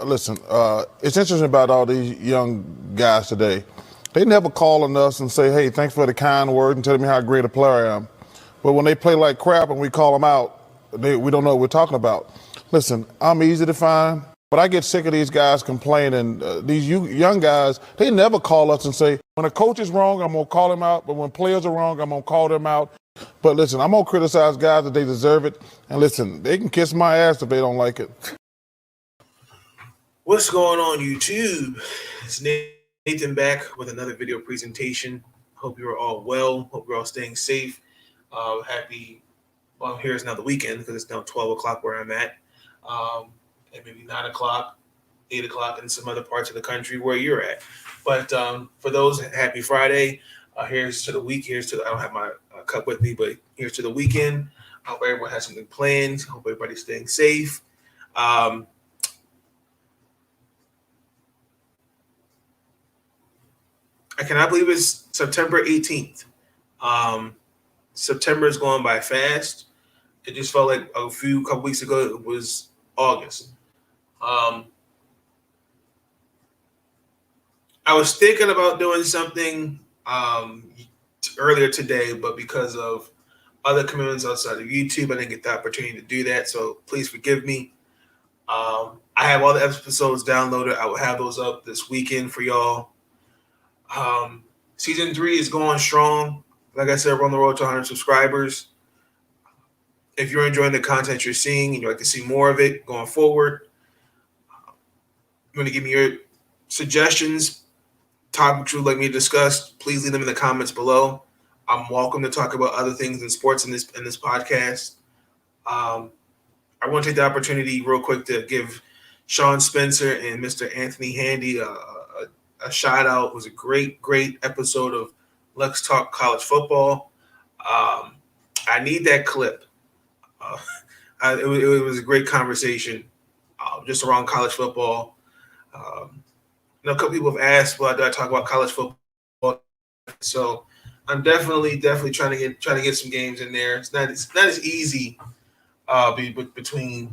listen, it's interesting about all these young guys today. They never call on us and say, hey, thanks for the kind word and telling me how great a player I am. But when they play like crap and we call them out, we don't know what we're talking about. Listen, I'm easy to find, but I get sick of these guys complaining. These young guys, they never call us and say, when a coach is wrong, I'm going to call him out. But when players are wrong, I'm going to call them out. But listen, I'm going to criticize guys that they deserve it. And listen, they can kiss my ass if they don't like it. What's going on, YouTube? It's Nathan back with another video presentation. Hope you're all well. Hope you're all staying safe. Here's now the weekend because it's now 12 o'clock where I'm at. And maybe 9 o'clock, 8 o'clock in some other parts of the country where you're at. But for those, happy Friday. Here's to the week. I don't have my cup with me, but here's to the weekend. I hope everyone has something planned. Hope everybody's staying safe. I cannot believe it's September 18th. September is going by fast. It just felt like a couple weeks ago it was August. I was thinking about doing something earlier today, but because of other commitments outside of YouTube, I didn't get the opportunity to do that. So please forgive me. I have all the episodes downloaded. I will have those up this weekend for y'all. Season 3 is going strong. Like I said, we're on the road to 100 subscribers. If you're enjoying the content you're seeing and you'd like to see more of it going forward, you want to give me your suggestions, topics you'd like me to discuss, please leave them in the comments below. I'm welcome to talk about other things in sports in this podcast. I want to take the opportunity real quick to give Sean Spencer and Mr. Anthony Handy a shout out. It was a great episode of Let's Talk College Football. I need that clip. It was a great conversation just around college football. A couple people have asked, well, do I talk about college football? So I'm definitely trying to get some games in there. It's not as easy between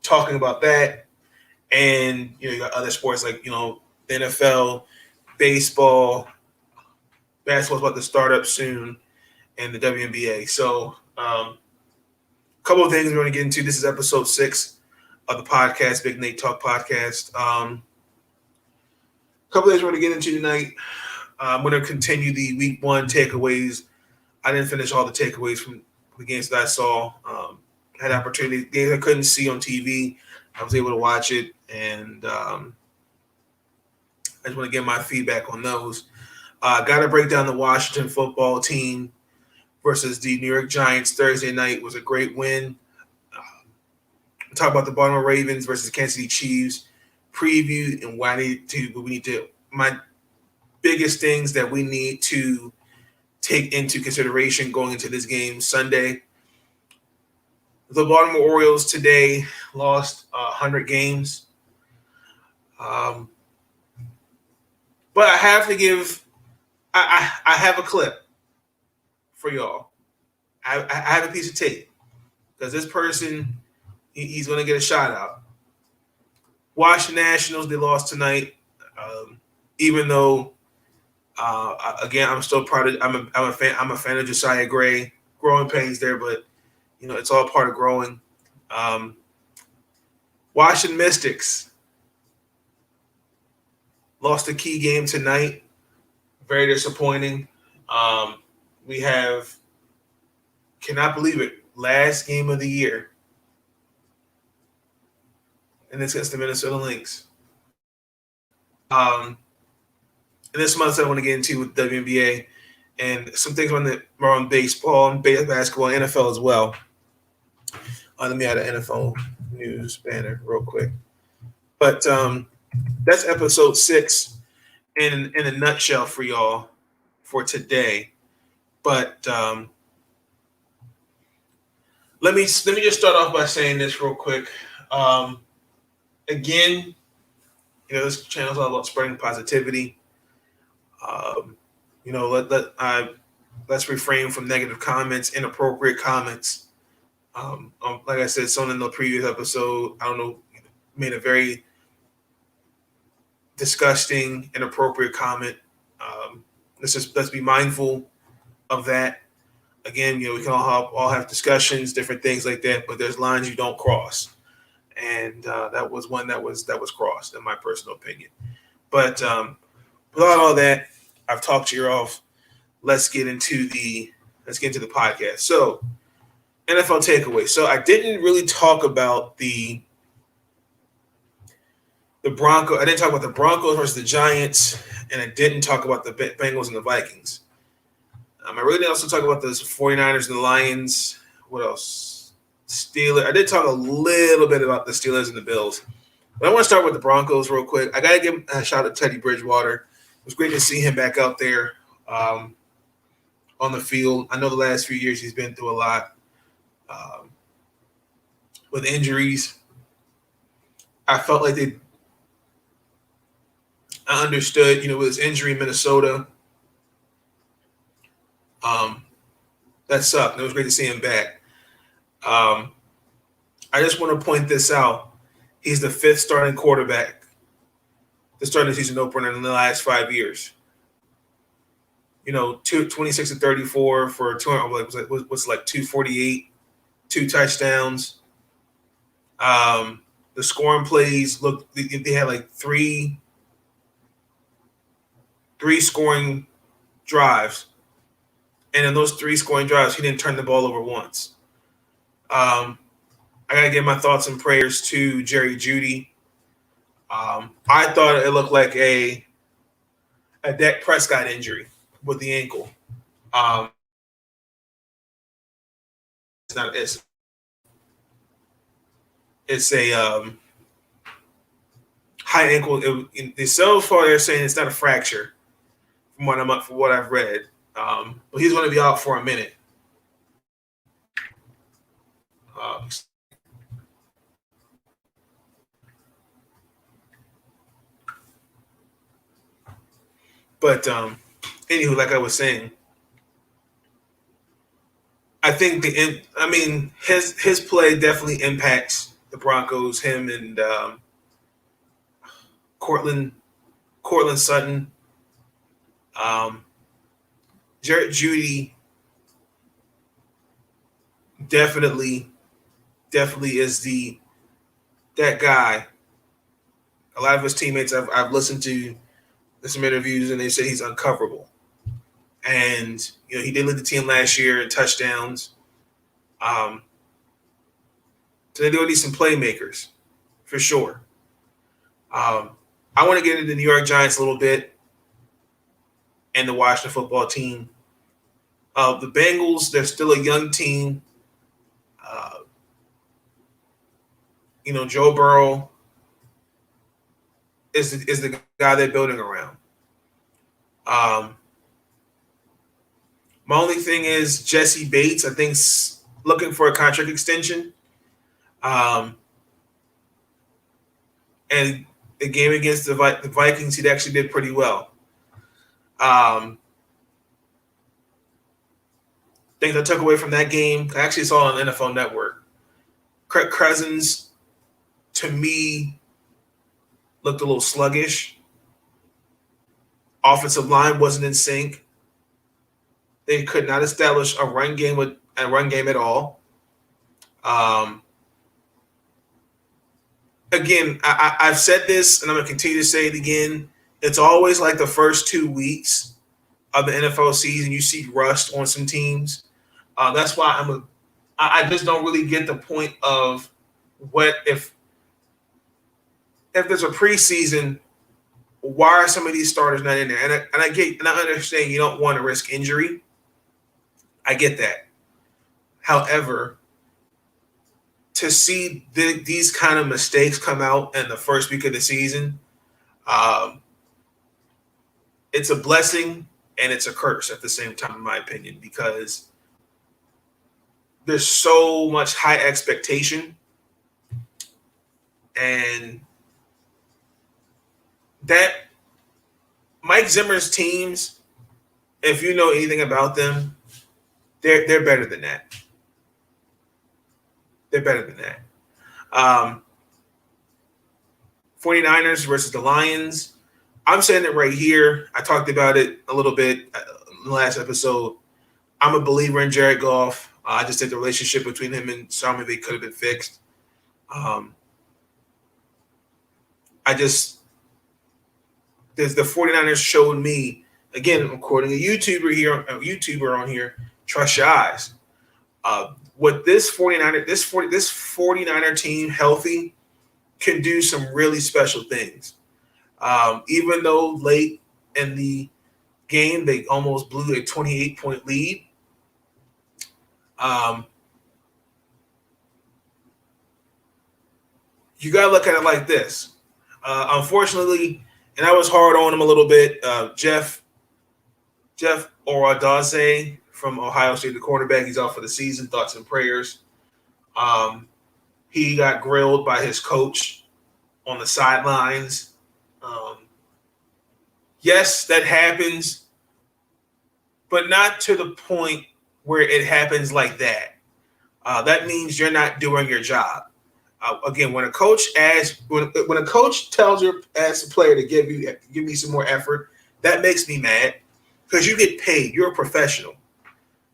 talking about that and you got other sports like the NFL, baseball, basketball's about to start up soon, and the WNBA. So a couple of things we're going to get into. This is episode 6 of the podcast, Big Nate Talk Podcast. A couple of things we're going to get into tonight. I'm going to continue the week 1 takeaways. I didn't finish all the takeaways from the games that I saw. Had opportunity. Games I couldn't see on TV, I was able to watch it, and I just want to get my feedback on those. Got to break down the Washington football team versus the New York Giants Thursday night. Was a great win. Talk about the Baltimore Ravens versus Kansas City Chiefs. Preview and my biggest things that we need to take into consideration going into this game Sunday. The Baltimore Orioles today lost 100 games. But I have to give – I have a clip for y'all. I have a piece of tape because this person, he's going to get a shout out. Washington Nationals, they lost tonight. Even though, again, I'm still proud of – I'm a fan of Josiah Gray. Growing pains there, but it's all part of growing. Washington Mystics lost a key game tonight. Very disappointing. We have, cannot believe it, last game of the year. And it's against the Minnesota Lynx. And this month I want to get into with WNBA and some things on baseball and basketball and NFL as well. Let me add an NFL news banner real quick. But that's episode 6 in a nutshell for y'all for today. But let me just start off by saying this real quick. Again, this channel is all about spreading positivity. Let's refrain from negative comments, inappropriate comments. Like I said, someone in the previous episode, I don't know made a very disgusting, inappropriate comment. Let's be mindful of that. Again, we can all have discussions, different things like that, but there's lines you don't cross, and that was one that was crossed, in my personal opinion. But without all that, I've talked your ear off. Let's get into the podcast. So, NFL takeaway. So I didn't really talk about the Broncos. I didn't talk about the Broncos versus the Giants, and I didn't talk about the Bengals and the Vikings. I really didn't also talk about the 49ers and the Lions. What else? Steelers. I did talk a little bit about the Steelers and the Bills. But I want to start with the Broncos real quick. I got to give a shout out to Teddy Bridgewater. It was great to see him back out there on the field. I know the last few years he's been through a lot with injuries. I felt like I understood, with his injury in Minnesota. That sucked. It was great to see him back. I just want to point this out. He's the 5th starting quarterback to start the season opener in the last 5 years. 26 and 34 for 200, what's like 248, 2 touchdowns. The scoring plays, look, they had like three scoring drives. And in those 3 scoring drives, he didn't turn the ball over once. I got to give my thoughts and prayers to Jerry Jeudy. I thought it looked like a Dak Prescott injury with the ankle. It's a high ankle. So far, they're saying it's not a fracture from what I've read. But he's going to be out for a minute. But anywho, like I was saying, I think his play definitely impacts the Broncos. Him and Cortland Sutton, Jarrett Jeudy definitely is that guy. A lot of his teammates I've listened to some interviews, and they say he's uncoverable. And he did lead the team last year in touchdowns. So they do need some playmakers for sure. I want to get into the New York Giants a little bit and the Washington football team. The Bengals, they're still a young team. Joe Burrow is the guy they're building around. My only thing is Jesse Bates, I think, looking for a contract extension. And the game against the Vikings, he actually did pretty well. Things I took away from that game, I actually saw on NFL Network. Kirk Cousins, to me, looked a little sluggish. Offensive line wasn't in sync. They could not establish a run game at all. Again, I've said this, and I'm going to continue to say it again. It's always like the first 2 weeks of the NFL season, you see rust on some teams. That's why I just don't really get the point of what if there's a preseason, why are some of these starters not in there? And I understand you don't want to risk injury. I get that. However, to see these kind of mistakes come out in the first week of the season, it's a blessing and it's a curse at the same time, in my opinion, because there's so much high expectation, and that Mike Zimmer's teams, if you know anything about them, they're better than that. They're better than that. 49ers versus the Lions. I'm saying it right here. I talked about it a little bit in the last episode. I'm a believer in Jared Goff. I just think the relationship between him and Sean McVay could have been fixed. The 49ers showed me, again, I'm quoting a YouTuber on here, trust your eyes. What this 49er team healthy can do some really special things. Even though late in the game they almost blew a 28-point lead. You gotta look at it like this. Unfortunately, and I was hard on him a little bit. Jeff Oradase from Ohio State, the quarterback, he's out for the season. Thoughts and prayers. He got grilled by his coach on the sidelines. Yes, that happens, but not to the point where it happens like that. That means you're not doing your job. Again, when a coach asks a player to give me some more effort, that makes me mad because you get paid. You're a professional.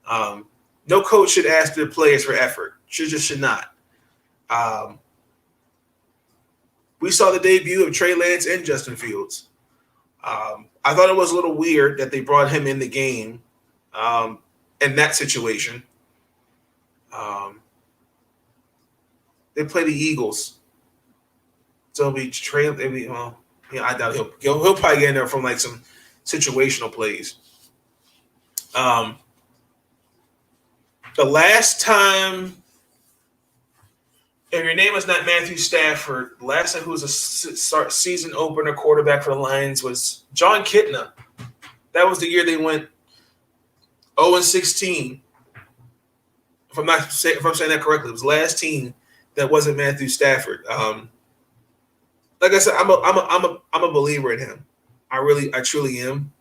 No coach should ask their players for effort. Should not. We saw the debut of Trey Lance and Justin Fields. I thought it was a little weird that they brought him in the game in that situation. They play the Eagles, so it'll be Trey. I doubt he'll probably get in there from like some situational plays. The last time, if your name is not Matthew Stafford, the last time who was a season opener quarterback for the Lions was John Kitna. That was the year they went 0-16. If I'm saying that correctly, it was the last team that wasn't Matthew Stafford. Like I said, I'm a believer in him. I truly am.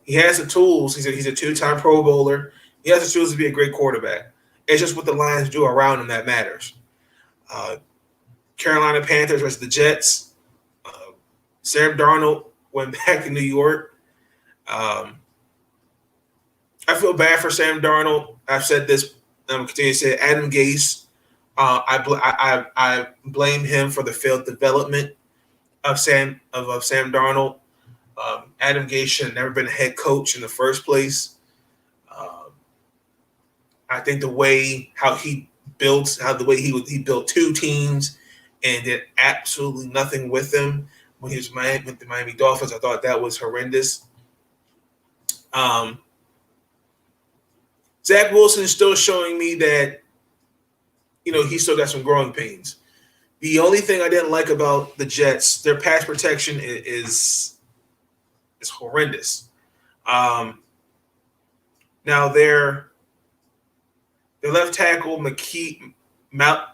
He has the tools. He's a two-time Pro Bowler. He has the tools to be a great quarterback. It's just what the Lions do around him that matters. Carolina Panthers versus the Jets. Sam Darnold went back to New York. I feel bad for Sam Darnold. I've said this. I'm going to continue to say it. Adam Gase. I blame him for the failed development of Sam Darnold. Adam Gase should have never been a head coach in the first place. I think the way he built two teams and did absolutely nothing with them when he was with the Miami Dolphins, I thought that was horrendous. Zach Wilson is still showing me that, he still got some growing pains. The only thing I didn't like about the Jets, their pass protection is horrendous. Now their left tackle, Mackay, I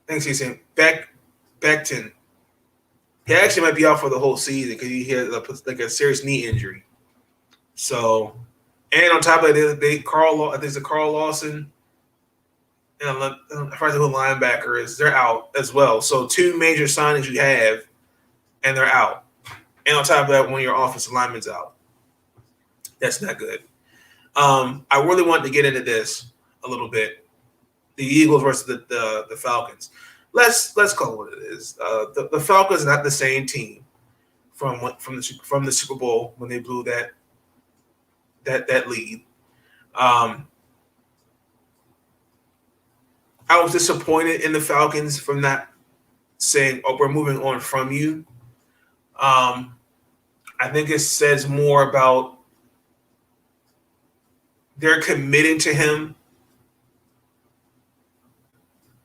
think he's saying Becton. He actually might be out for the whole season because he had like a serious knee injury. So, and on top of that, I think it's Carl Lawson, and I forget who the linebacker is. They're out as well. So two major signings you have, and they're out. And on top of that, one of your offensive linemen's out. That's not good. I really wanted to get into this a little bit. The Eagles versus the Falcons. Let's call it what it is. The Falcons are not the same team from the Super Bowl when they blew that lead. I was disappointed in the Falcons from not saying, "Oh, we're moving on from you." I think it says more about they're committed to him.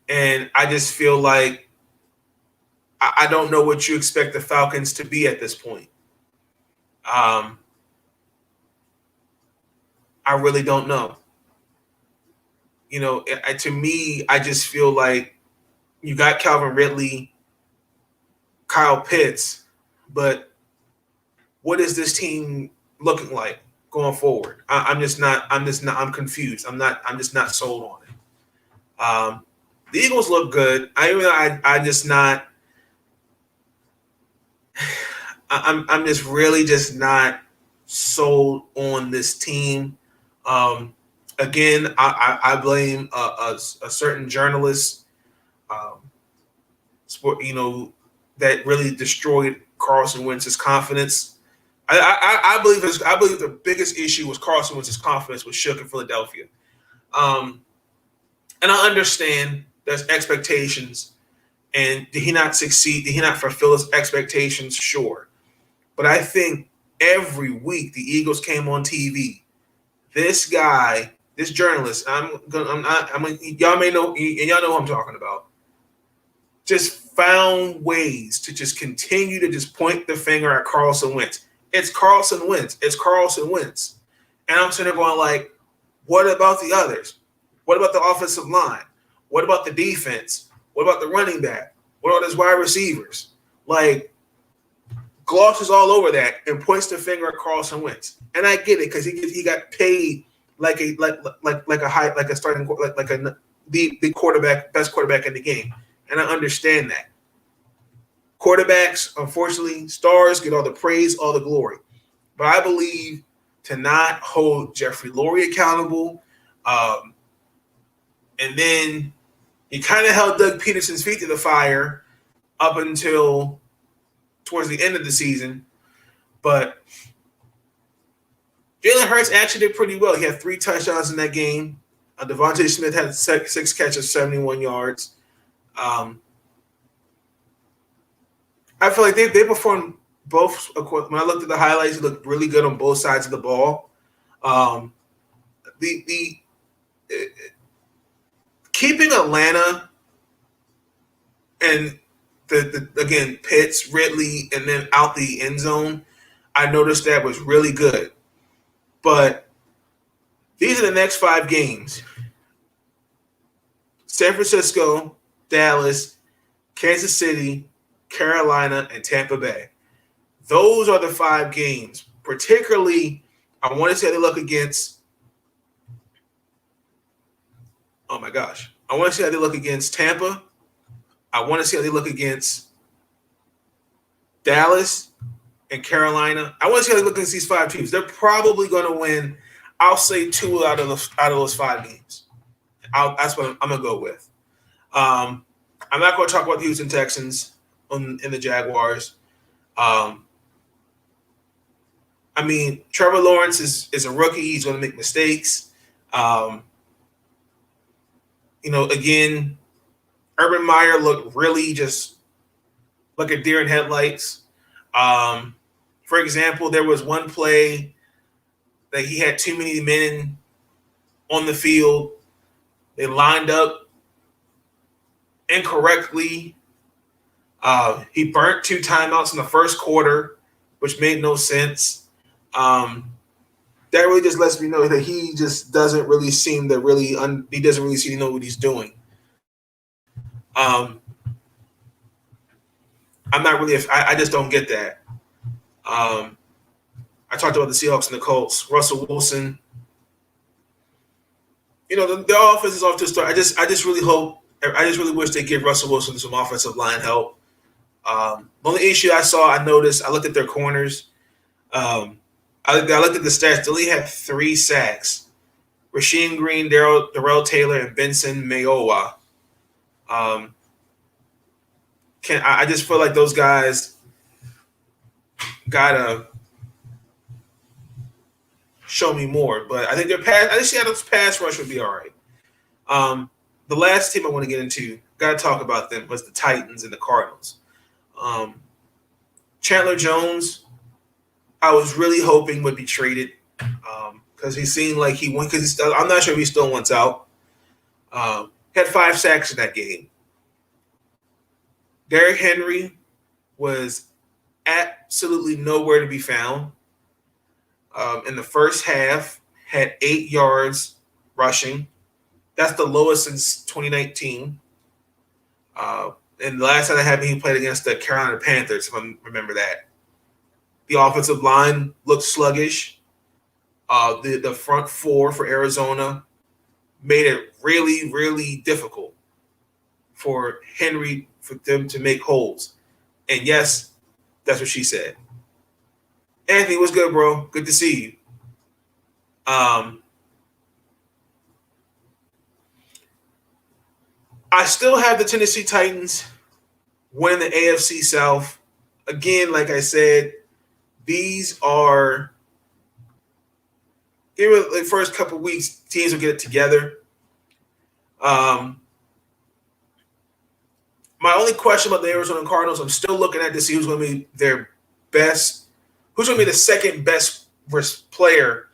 And I just feel like I don't know what you expect the Falcons to be at this point. I really don't know. To me, I just feel like you got Calvin Ridley, Kyle Pitts, but what is this team looking like going forward? I'm confused. I'm just not sold on it. The Eagles look good. I'm just really just not sold on this team. Again, I blame a certain journalist, that really destroyed Carson Wentz's confidence. I believe the biggest issue was Carson Wentz's confidence was shook in Philadelphia. And I understand there's expectations, and did he not succeed? Did he not fulfill his expectations? Sure, but I think every week the Eagles came on TV. This guy, this journalist, y'all may know, and y'all know who I'm talking about, just found ways to just continue to just point the finger at Carson Wentz. It's Carson Wentz. It's Carson Wentz. And I'm sitting there going like, what about the others? What about the offensive line? What about the defense? What about the running back? What about his wide receivers? Like, glosses all over that and points the finger at Carson Wentz. And I get it because he got paid the quarterback, best quarterback in the game. And I understand that. Quarterbacks, unfortunately, stars get all the praise, all the glory. But I believe to not hold Jeffrey Lurie accountable, and then he kind of held Doug Peterson's feet to the fire up until towards the end of the season. But Jalen Hurts actually did pretty well. He had 3 touchdowns in that game. Devontae Smith had 6 catches, 71 yards. I feel like they performed both. When I looked at the highlights, it looked really good on both sides of the ball. Keeping Atlanta and again Pitts, Ridley, and then out the end zone, I noticed that was really good. But these are the next 5 games: San Francisco, Dallas, Kansas City, Carolina, and Tampa Bay. Those are the 5 games. Particularly, I want to see how they look against. Oh my gosh. I want to see how they look against Tampa. I want to see how they look against Dallas and Carolina. I want to see how they look against these 5 teams. They're probably going to win, I'll say 2 out of those 5 games. That's what I'm going to go with. I'm not going to talk about the Houston Texans in the Jaguars. Trevor Lawrence is a rookie. He's going to make mistakes. Again, Urban Meyer looked really just like a deer in headlights. For example, there was one play that he had too many men on the field. They lined up incorrectly. He burnt 2 timeouts in the first quarter, which made no sense. That really just lets me know that he just doesn't really seem to he doesn't really seem to know what he's doing. I'm not really I just don't get that. I talked about the Seahawks and the Colts. Russell Wilson, the offense is off to a start. I just really wish they give Russell Wilson some offensive line help. The only issue I noticed, I looked at their corners. I looked at the stats. They only had 3 sacks. Rasheem Green, Darrell Taylor, and Benson Mayowa. I just feel like those guys gotta show me more. But I think Seattle's pass rush would be all right. The last team I want to get into, gotta talk about them, was the Titans and the Cardinals. Chandler Jones, I was really hoping would be traded because he seemed like he went. I'm not sure if he still wants out. Had 5 sacks in that game. Derrick Henry was absolutely nowhere to be found. In the first half, had 8 yards rushing. That's the lowest since 2019. And the last time that happened, he played against the Carolina Panthers, if I remember that. The offensive line looked sluggish. The front 4 for Arizona made it really, really difficult. for Henry for them to make holes. And yes, that's what she said. Anthony, what's good, bro? Good to see you. I still have the Tennessee Titans win the AFC South. Again, like I said, these are give it the first couple of weeks, teams will get it together. My only question about the Arizona Cardinals, I'm still looking at to see who's going to be their best, who's going to be the second best player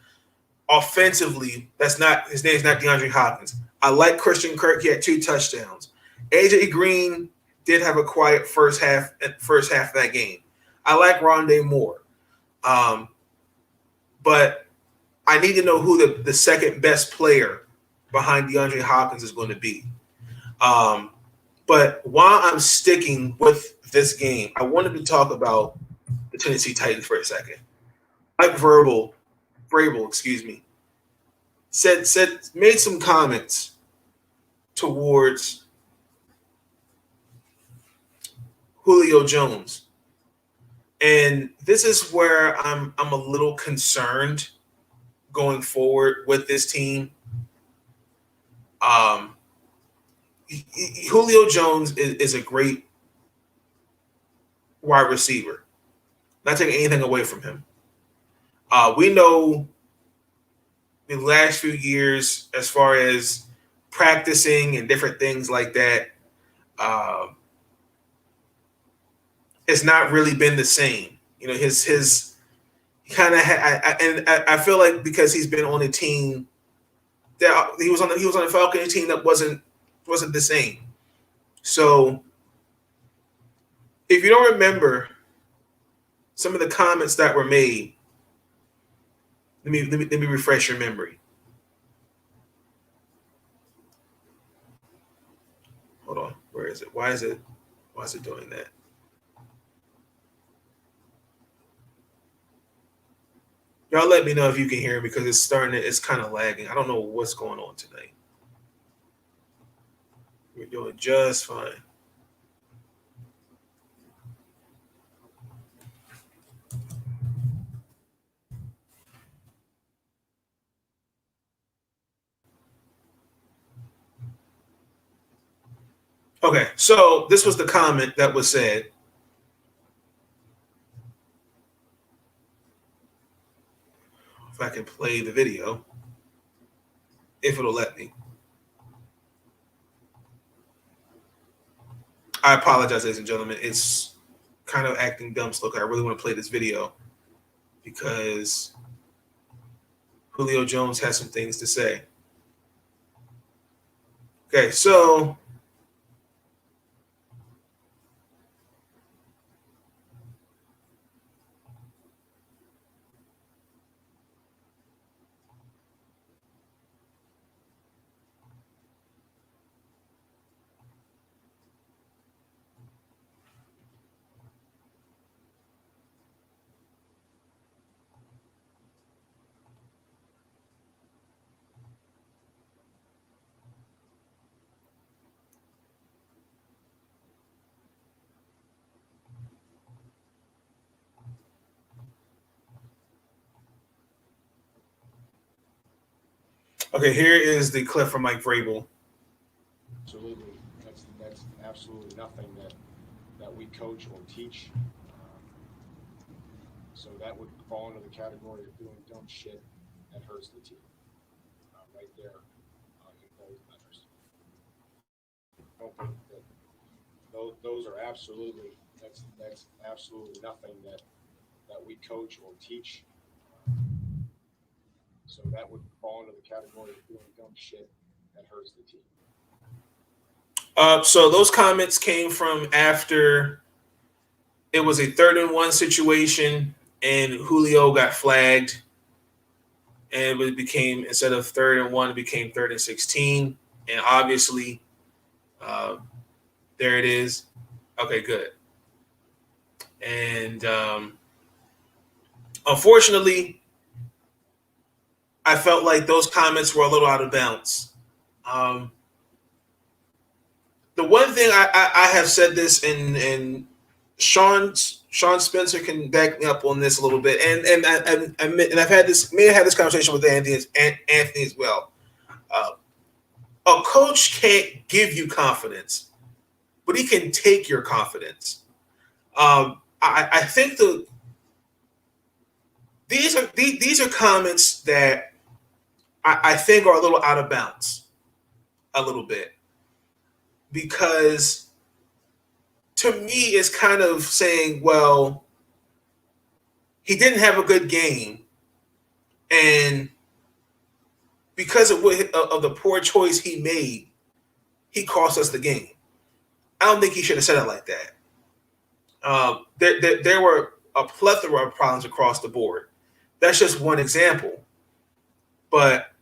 offensively. That's not his name is not DeAndre Hopkins. I like Christian Kirk. He had 2 touchdowns. AJ Green did have a quiet first half of that game. I like Rondé Moore. But I need to know who the second best player behind DeAndre Hopkins is going to be. But while I'm sticking with this game, I wanted to talk about the Tennessee Titans for a second. Mike Vrabel, made some comments towards Julio Jones. And this is where I'm a little concerned going forward with this team. Julio Jones is a great wide receiver. Not taking anything away from him. We know the last few years, as far as practicing and different things like that, it's not really been the same. You know, his kind of I feel like because he's been on a team that he was on a Falcons team that wasn't the same. So if you don't remember some of the comments that were made, let me refresh your memory. Hold on, where is it? Why is it doing that? Y'all let me know if you can hear me because it's kind of lagging. I don't know what's going on tonight. We're doing just fine. Okay, so this was the comment that was said. If I can play the video, if it'll let me. I apologize, ladies and gentlemen. It's kind of acting dumb slow. I really want to play this video because Julio Jones has some things to say. Okay, so okay, here is the clip from Mike Vrabel. Absolutely, that's absolutely nothing that we coach or teach. So that would fall into the category of doing dumb shit that hurts the team. Right there, in both measures. I don't think that those are absolutely that's absolutely nothing that we coach or teach. So that would fall into the category of doing dumb shit that hurts the team. So those comments came from after it was a 3rd-and-1 situation, and Julio got flagged, and it became, instead of 3rd-and-1, it became 3rd-and-16, and obviously, there it is. Okay, good. And unfortunately, I felt like those comments were a little out of bounds. the one thing I have said this, and Sean Spencer can back me up on this a little bit, and I've had this conversation with Anthony as well. A coach can't give you confidence, but he can take your confidence. I think these are comments that I think are a little out of bounds, a little bit, because to me it's kind of saying, well, he didn't have a good game, and because of the poor choice he made, he cost us the game. I don't think he should have said it like that. There were a plethora of problems across the board. That's just one example. But,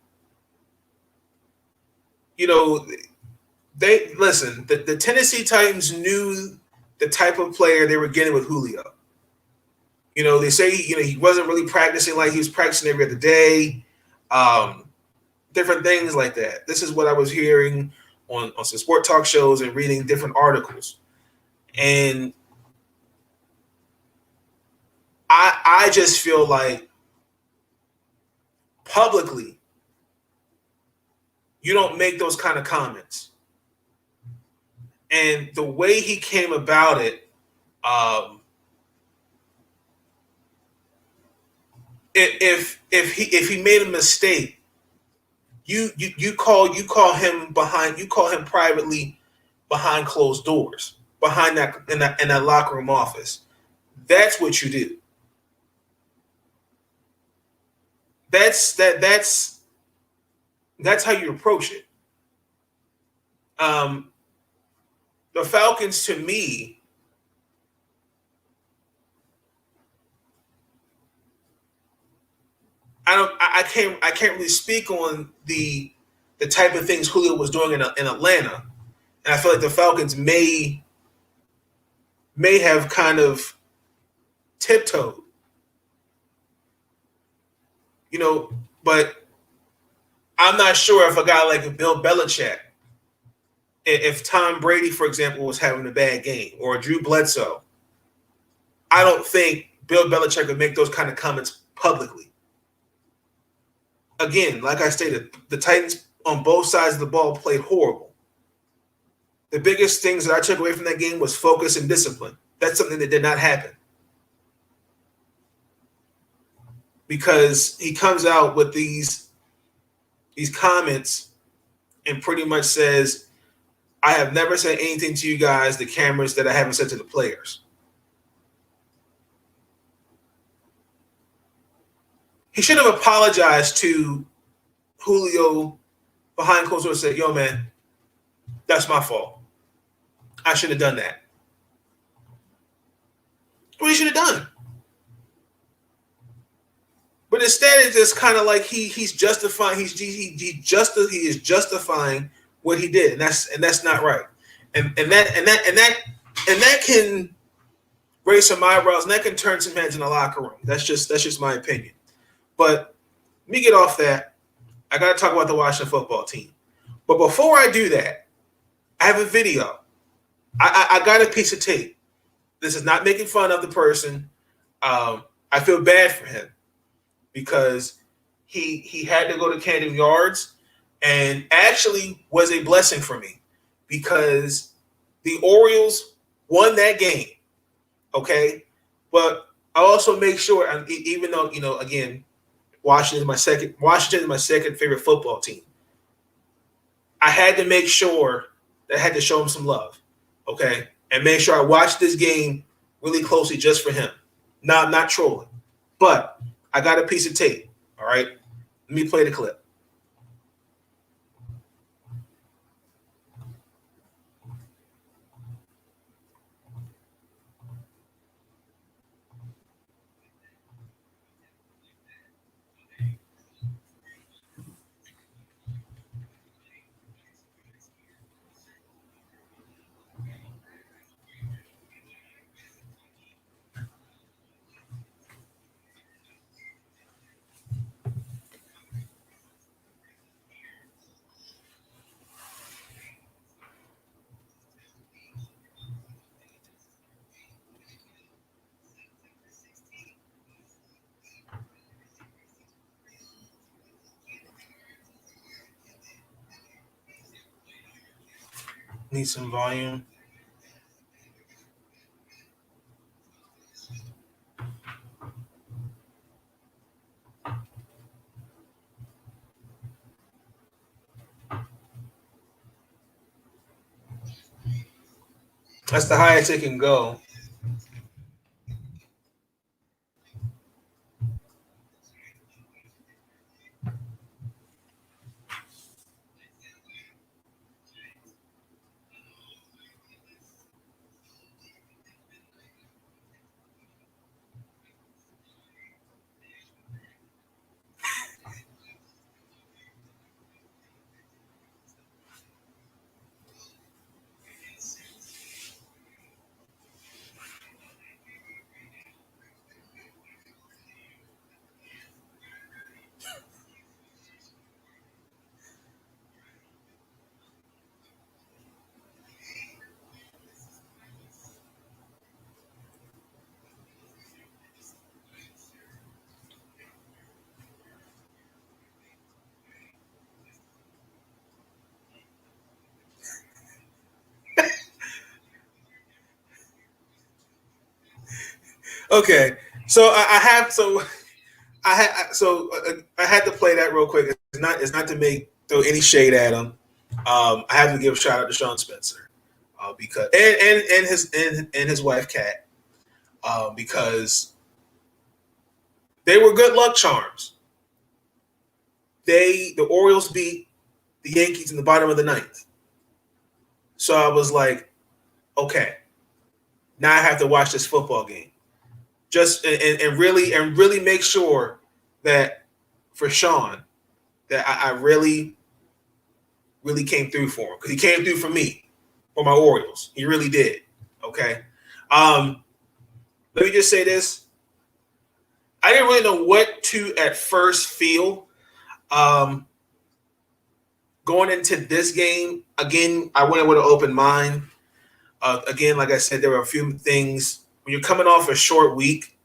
they listen, the Tennessee Titans knew the type of player they were getting with Julio. They say, he wasn't really practicing like he was practicing every other day. Different things like that. This is what I was hearing on some sport talk shows and reading different articles. And I just feel like publicly, you don't make those kind of comments. And the way he came about it, if he made a mistake, you call him privately behind closed doors, behind that in that locker room office. That's what you do. That's how you approach it. The Falcons, to me, I can't really speak on the type of things Julio was doing in Atlanta, and I feel like the Falcons may have kind of tiptoed, but I'm not sure if a guy like Bill Belichick, if Tom Brady, for example, was having a bad game, or Drew Bledsoe, I don't think Bill Belichick would make those kind of comments publicly. Again, like I stated, the Titans on both sides of the ball played horrible. The biggest things that I took away from that game was focus and discipline. That's something that did not happen. Because he comes out with these comments and pretty much says, I have never said anything to you guys, the cameras, that I haven't said to the players. He should have apologized to Julio behind closed doors and said, yo, man, that's my fault. I should have done that. What he should have done. But instead, it's just kind of like he's justifying. He is justifying what he did, and that's not right. And that can raise some eyebrows, and that can turn some heads in the locker room. That's just my opinion. But let me get off that. I got to talk about the Washington football team. But before I do that, I have a video. I got a piece of tape. This is not making fun of the person. I feel bad for him because he had to go to Camden Yards, and actually was a blessing for me because the Orioles won that game. Okay, but I also make sure, even though again, Washington is my second favorite football team. I had to make sure that I had to show him some love, okay, and make sure I watched this game really closely just for him. Not trolling, but I got a piece of tape. All right, let me play the clip. Need some volume. That's the highest it can go. Okay, so I had to play that real quick. It's not to make throw any shade at him. I have to give a shout out to Sean Spencer because and his wife Kat because they were good luck charms. The Orioles beat the Yankees in the bottom of the ninth. So I was like, okay, now I have to watch this football game. Just and really make sure that for Sean that I really came through for him because he came through for me for my Orioles. He really did. Okay. Let me just say this. I didn't really know what to at first feel. Going into this game, again, I went with an open mind. Again, like I said, there were a few things when you're coming off a short week,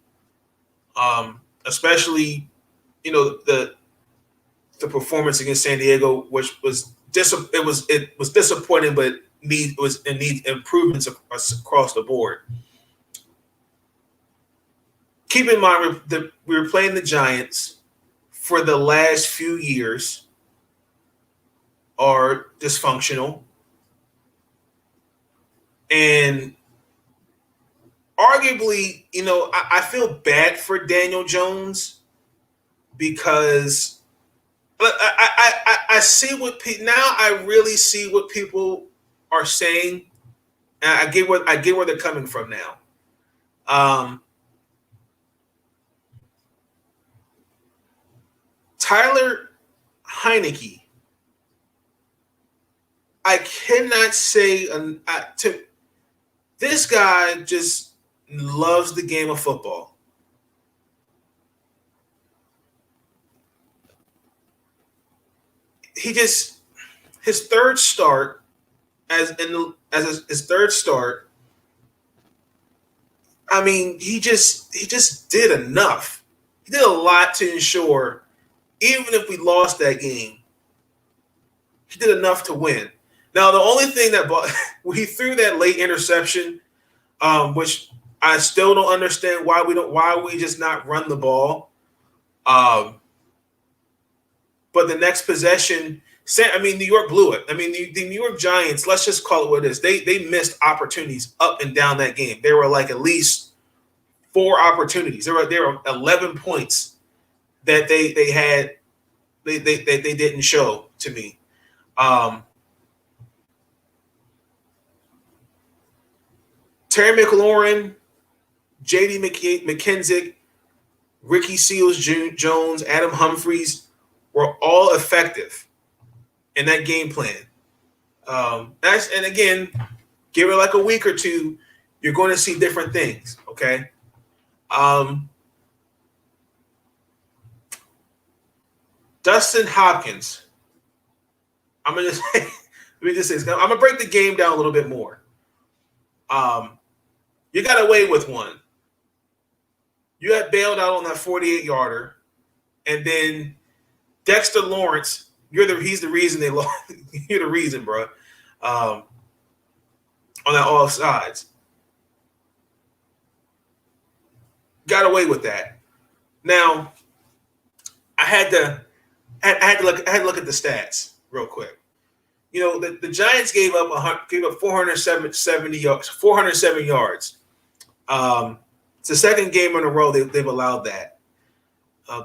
especially, the performance against San Diego, which was it was disappointing, but it was in need improvements across the board. Keep in mind that we were playing the Giants for the last few years are dysfunctional. And arguably, I feel bad for Daniel Jones because I see what now I really see what people are saying, and I get where they're coming from now. Tyler Heineke, I cannot say to this guy just loves the game of football. He just his third start his third start. I mean, he just did enough. He did a lot to ensure, even if we lost that game, he did enough to win. Now, the only thing that he threw that late interception, which I still don't understand why we just not run the ball. But the next possession, New York blew it. I mean, the New York Giants, let's just call it what it is. They missed opportunities up and down that game. There were like at least 4 opportunities. There were 11 points that they had they didn't show to me. Terry McLaurin, J.D. McKenzie, Ricky Seals-Jones, Adam Humphries were all effective in that game plan. And again, give it like a week or two, you're going to see different things. Okay. Dustin Hopkins. I'm gonna just let me just say this. I'm gonna break the game down a little bit more. You got away with one. You had bailed out on that 48-yarder, and then Dexter Lawrence. He's the reason they lost. You're the reason, bro. on that offsides. Got away with that. Now, I had to look at the stats real quick. You know, the Giants gave up 407 yards. It's the second game in a row they've allowed that.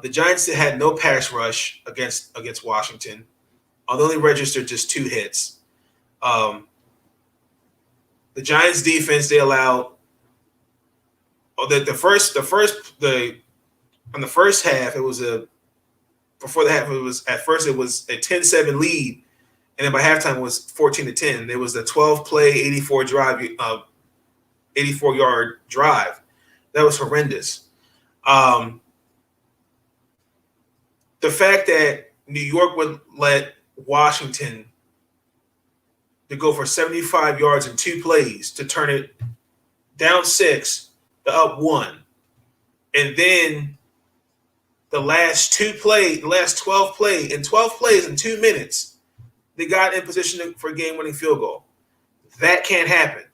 The Giants had no pass rush against Washington. They only registered just 2 hits. The Giants defense, they allowed on the first half, it was a before the half, it was a 10-7 lead, and then by halftime it was 14-10. There was a 12-play 84-yard drive. That was horrendous. The fact that New York would let Washington to go for 75 yards in 2 plays to turn it down 6 to up 1, and then the last 12 plays in 2 minutes, they got in position for a game-winning field goal. That can't happen.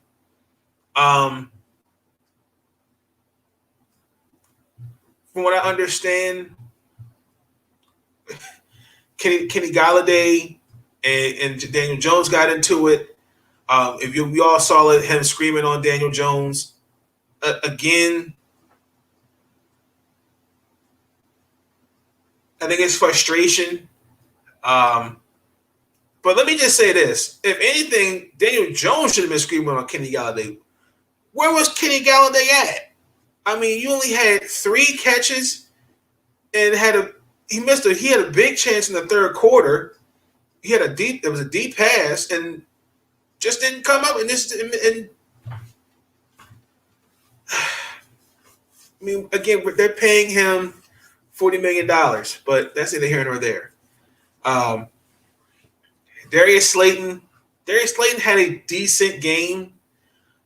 From what I understand, Kenny Galladay and Daniel Jones got into it. We all saw him screaming on Daniel Jones again. I think it's frustration. But let me just say this. If anything, Daniel Jones should have been screaming on Kenny Galladay. Where was Kenny Galladay at? I mean, you only had 3 catches and he had a big chance in the third quarter. It was a deep pass and just didn't come up. I mean, again, they're paying him $40 million, but that's neither here nor there. Darius Slayton had a decent game,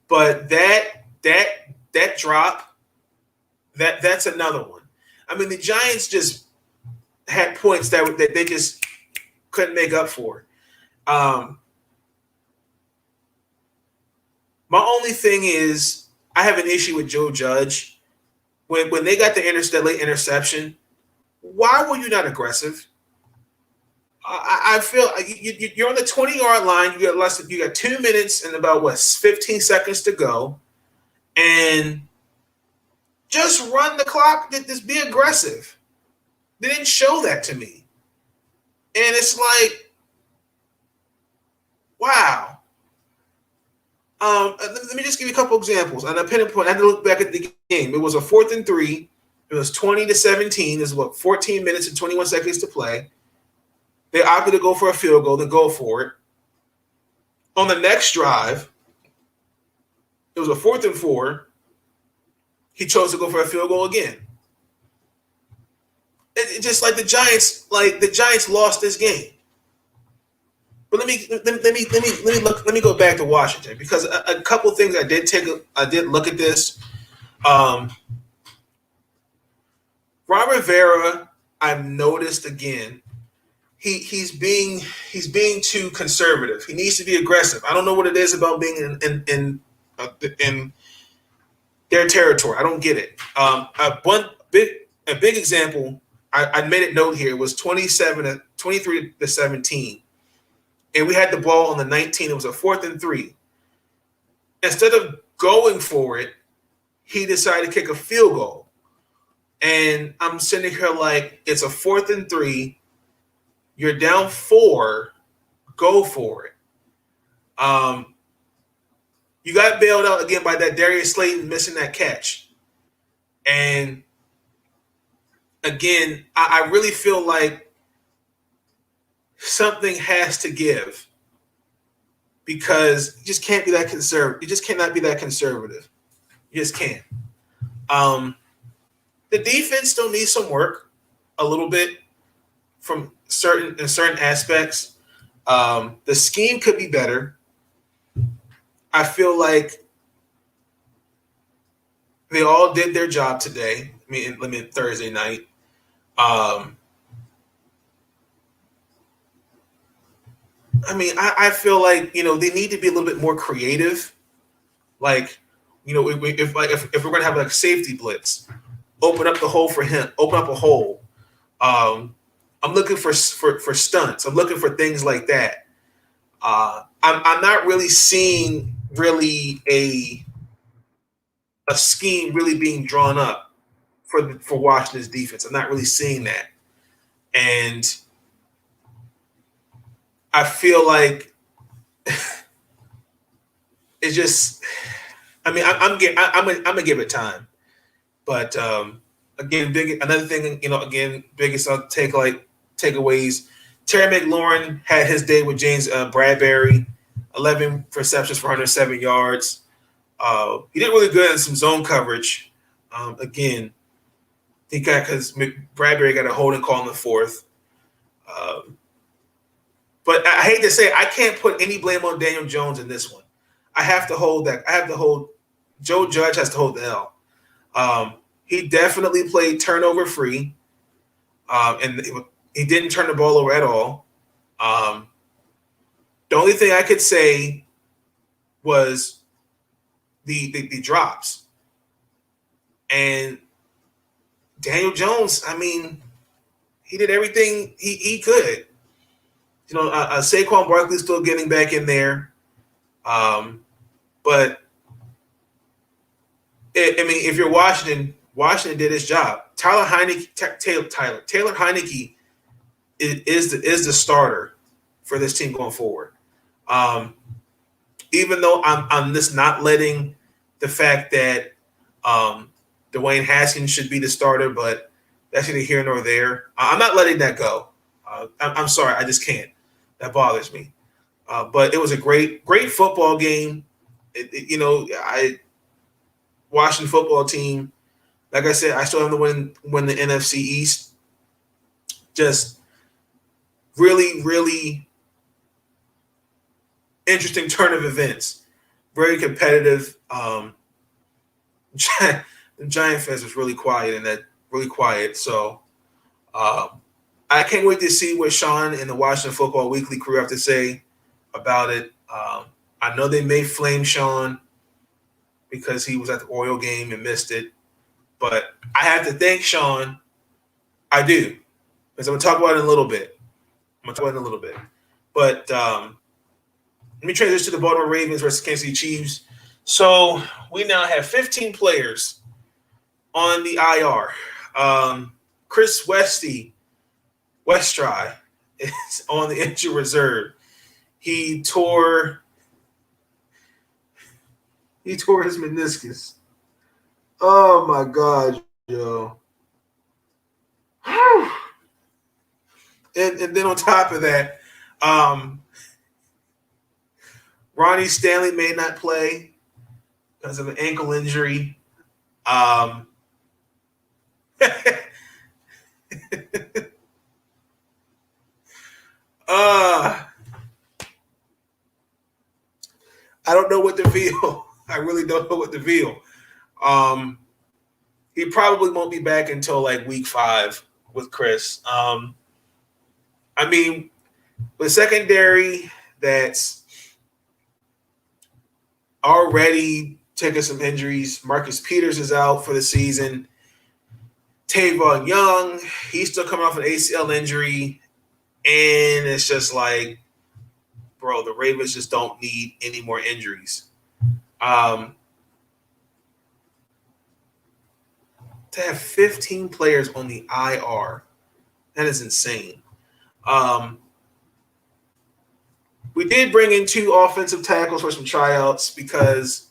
but that drop, that's another one. I mean, the Giants just had points that they just couldn't make up for. My only thing is I have an issue with Joe Judge. When they got the late interception, why were you not aggressive? I feel you're on the 20-yard line. You got 2 minutes and about 15 seconds to go, and just run the clock. Just be aggressive. They didn't show that to me, and it's like, wow. Let me just give you a couple examples. On a pinpoint, I had to look back at the game. It was a 4th and 3. It was 20-17. There's 14 minutes and 21 seconds to play. They opted to go for a field goal, then go for it. On the next drive, it was a 4th and 4. He chose to go for a field goal again. It's just like the Giants lost this game. But let me go back to Washington, because a couple things I did look at this. Ron Rivera, I've noticed again, he's being too conservative. He needs to be aggressive. I don't know what it is about being in their territory. I don't get it. A big example, I made a note here, was 23-17. And we had the ball on the 19. It was a 4th and 3. Instead of going for it, he decided to kick a field goal. And I'm sitting here like, it's a 4th and 3. You're down 4. Go for it. You got bailed out again by that Darius Slayton missing that catch. And again, I really feel like something has to give, because you just can't be that conservative. You just cannot be that conservative. You just can't. The defense still needs some work, a little bit, from certain aspects. The scheme could be better. I feel like they all did their job today. I mean Thursday night. I feel like, they need to be a little bit more creative Like, if we're gonna have like safety blitz, open up the hole for him, open up a hole. I'm looking for stunts. I'm looking for things like that. I'm not really seeing really a scheme really being drawn up for Washington's defense. I'm not really seeing that, and I feel like it's just. I mean, I'm gonna give it time, but again, another thing, again, biggest takeaways. Terry McLaurin had his day with James Bradbury, 11 receptions for 107 yards. He did really good in some zone coverage. Again, he got because Bradbury got a holding call in the fourth. But I hate to say it, I can't put any blame on Daniel Jones in this one. I have to hold that. I have to hold. Joe Judge has to hold the L. He definitely played turnover free, and he didn't turn the ball over at all. The only thing I could say was the drops. And Daniel Jones, I mean, he did everything he could. Saquon Barkley's still getting back in there. But if you're Washington did his job. Taylor Heineke is the starter for this team going forward. Even though I'm just not letting the fact that Dwayne Haskins should be the starter, but that's neither here nor there. I'm not letting that go. I'm sorry, I just can't. That bothers me. But it was a great football game. Washington football team. Like I said, I still have to win the NFC East. Just really, really interesting turn of events. Very competitive. The Giant fans was really quiet. So I can't wait to see what Sean and the Washington Football Weekly crew have to say about it. I know they may flame Sean because he was at the Oriole game and missed it. But I have to thank Sean. I do. Because I'm going to talk about it in a little bit. But let me transition to the Baltimore Ravens versus Kansas City Chiefs. So we now have 15 players on the IR. Chris Westry is on the injured reserve. He tore his meniscus. Oh my God, Joe. And then on top of that, Ronnie Stanley may not play because of an ankle injury. I don't know what to feel. I really don't know what to feel. He probably won't be back until like week 5 with Chris. I mean, with secondary that's already taking some injuries. Marcus Peters is out for the season. Tavon Young, he's still coming off an ACL injury. And it's just like, bro, the Ravens just don't need any more injuries. To have 15 players on the IR, that is insane. We did bring in 2 offensive tackles for some tryouts because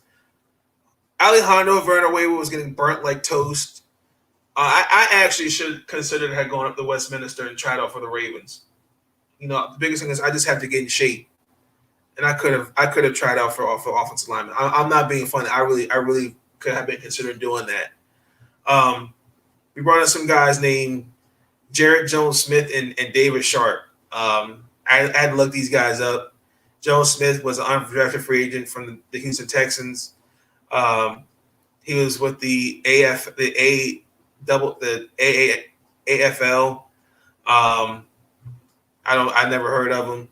Alejandro Villanueva was getting burnt like toast. I actually should consider had gone up to Westminster and tried out for the Ravens. The biggest thing is I just have to get in shape, and I could have tried out for offensive lineman. I'm not being funny. I really could have been considering doing that. We brought in some guys named Jarrett Jones-Smith and David Sharp. I had to look these guys up. Jones-Smith was an undrafted free agent from the Houston Texans. He was with the AFL. I never heard of him.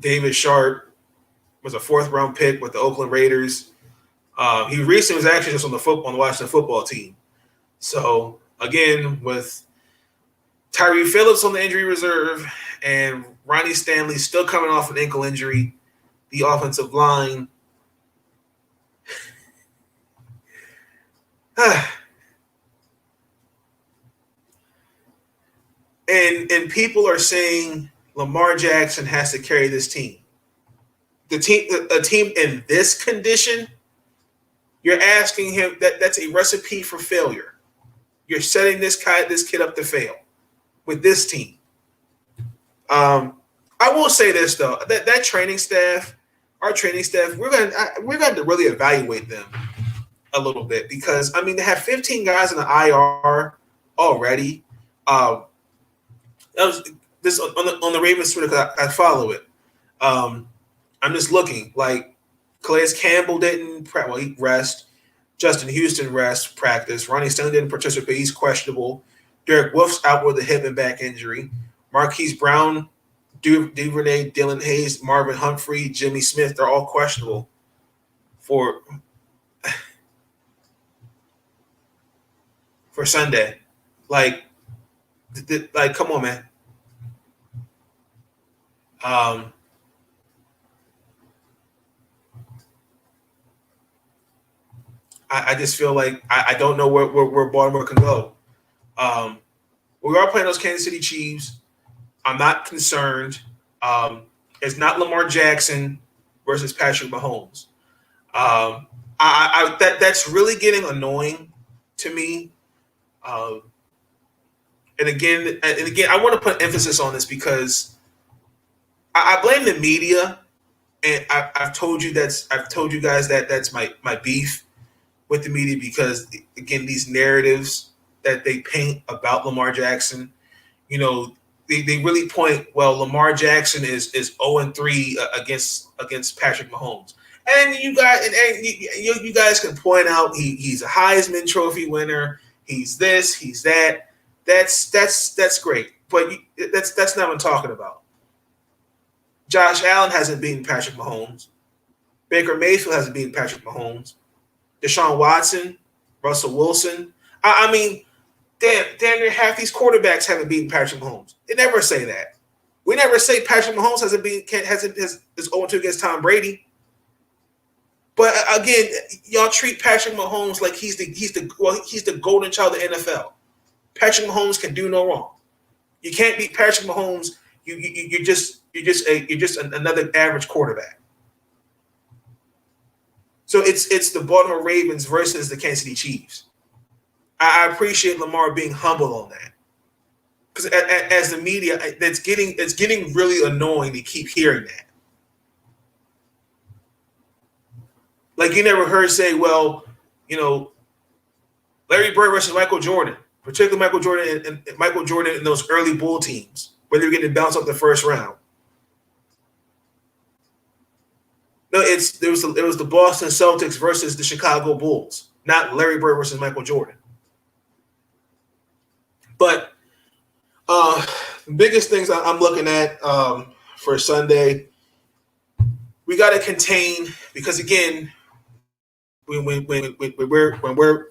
David Sharp was a 4th-round pick with the Oakland Raiders. He recently was actually just on the Washington football team. So again, with Tyree Phillips on the injury reserve and Ronnie Stanley still coming off an ankle injury, the offensive line. And people are saying Lamar Jackson has to carry this team. A team in this condition, you're asking him that's a recipe for failure. You're setting this kid up to fail with this team. I will say this though, that training staff, our training staff, we're going to really evaluate them a little bit because I mean they have 15 guys in the IR already. That was this on the Ravens Twitter because I follow it. I'm just looking like Calais Campbell didn't he rest. Justin Houston practice. Ronnie Stanley didn't participate. He's questionable. Derek Wolf's out with a hip and back injury. Marquise Brown, Duvernay, Dylan Hayes, Marvin Humphrey, Jimmy Smith, they're all questionable for Sunday. Like, come on, man. I just feel like I don't know where Baltimore can go. We are playing those Kansas City Chiefs. I'm not concerned. It's not Lamar Jackson versus Patrick Mahomes. That's really getting annoying to me. And again, I want to put emphasis on this because I blame the media, and I've told you guys that that's my beef with the media because again, these narratives that they paint about Lamar Jackson, you know, they really point, well, Lamar Jackson is 0-3 against Patrick Mahomes. And you guys can point out he's a Heisman Trophy winner, he's this, he's that. That's great. But that's not what I'm talking about. Josh Allen hasn't beaten Patrick Mahomes. Baker Mayfield hasn't beaten Patrick Mahomes. Deshaun Watson, Russell Wilson. I mean, damn near half these quarterbacks haven't beaten Patrick Mahomes. They never say that. We never say Patrick Mahomes is 0-2 against Tom Brady. But again, y'all treat Patrick Mahomes like he's the golden child of the NFL. Patrick Mahomes can do no wrong. You can't beat Patrick Mahomes. You're just another average quarterback. So it's the Baltimore Ravens versus the Kansas City Chiefs. I appreciate Lamar being humble on that, because as the media, it's getting really annoying to keep hearing that. Like you never heard say, well, you know, Larry Bird versus Michael Jordan, particularly Michael Jordan in those early Bull teams where they were getting bounced up the first round. No, it was the Boston Celtics versus the Chicago Bulls, not Larry Bird versus Michael Jordan. But the biggest things I'm looking at for Sunday, we got to contain, because again, when we're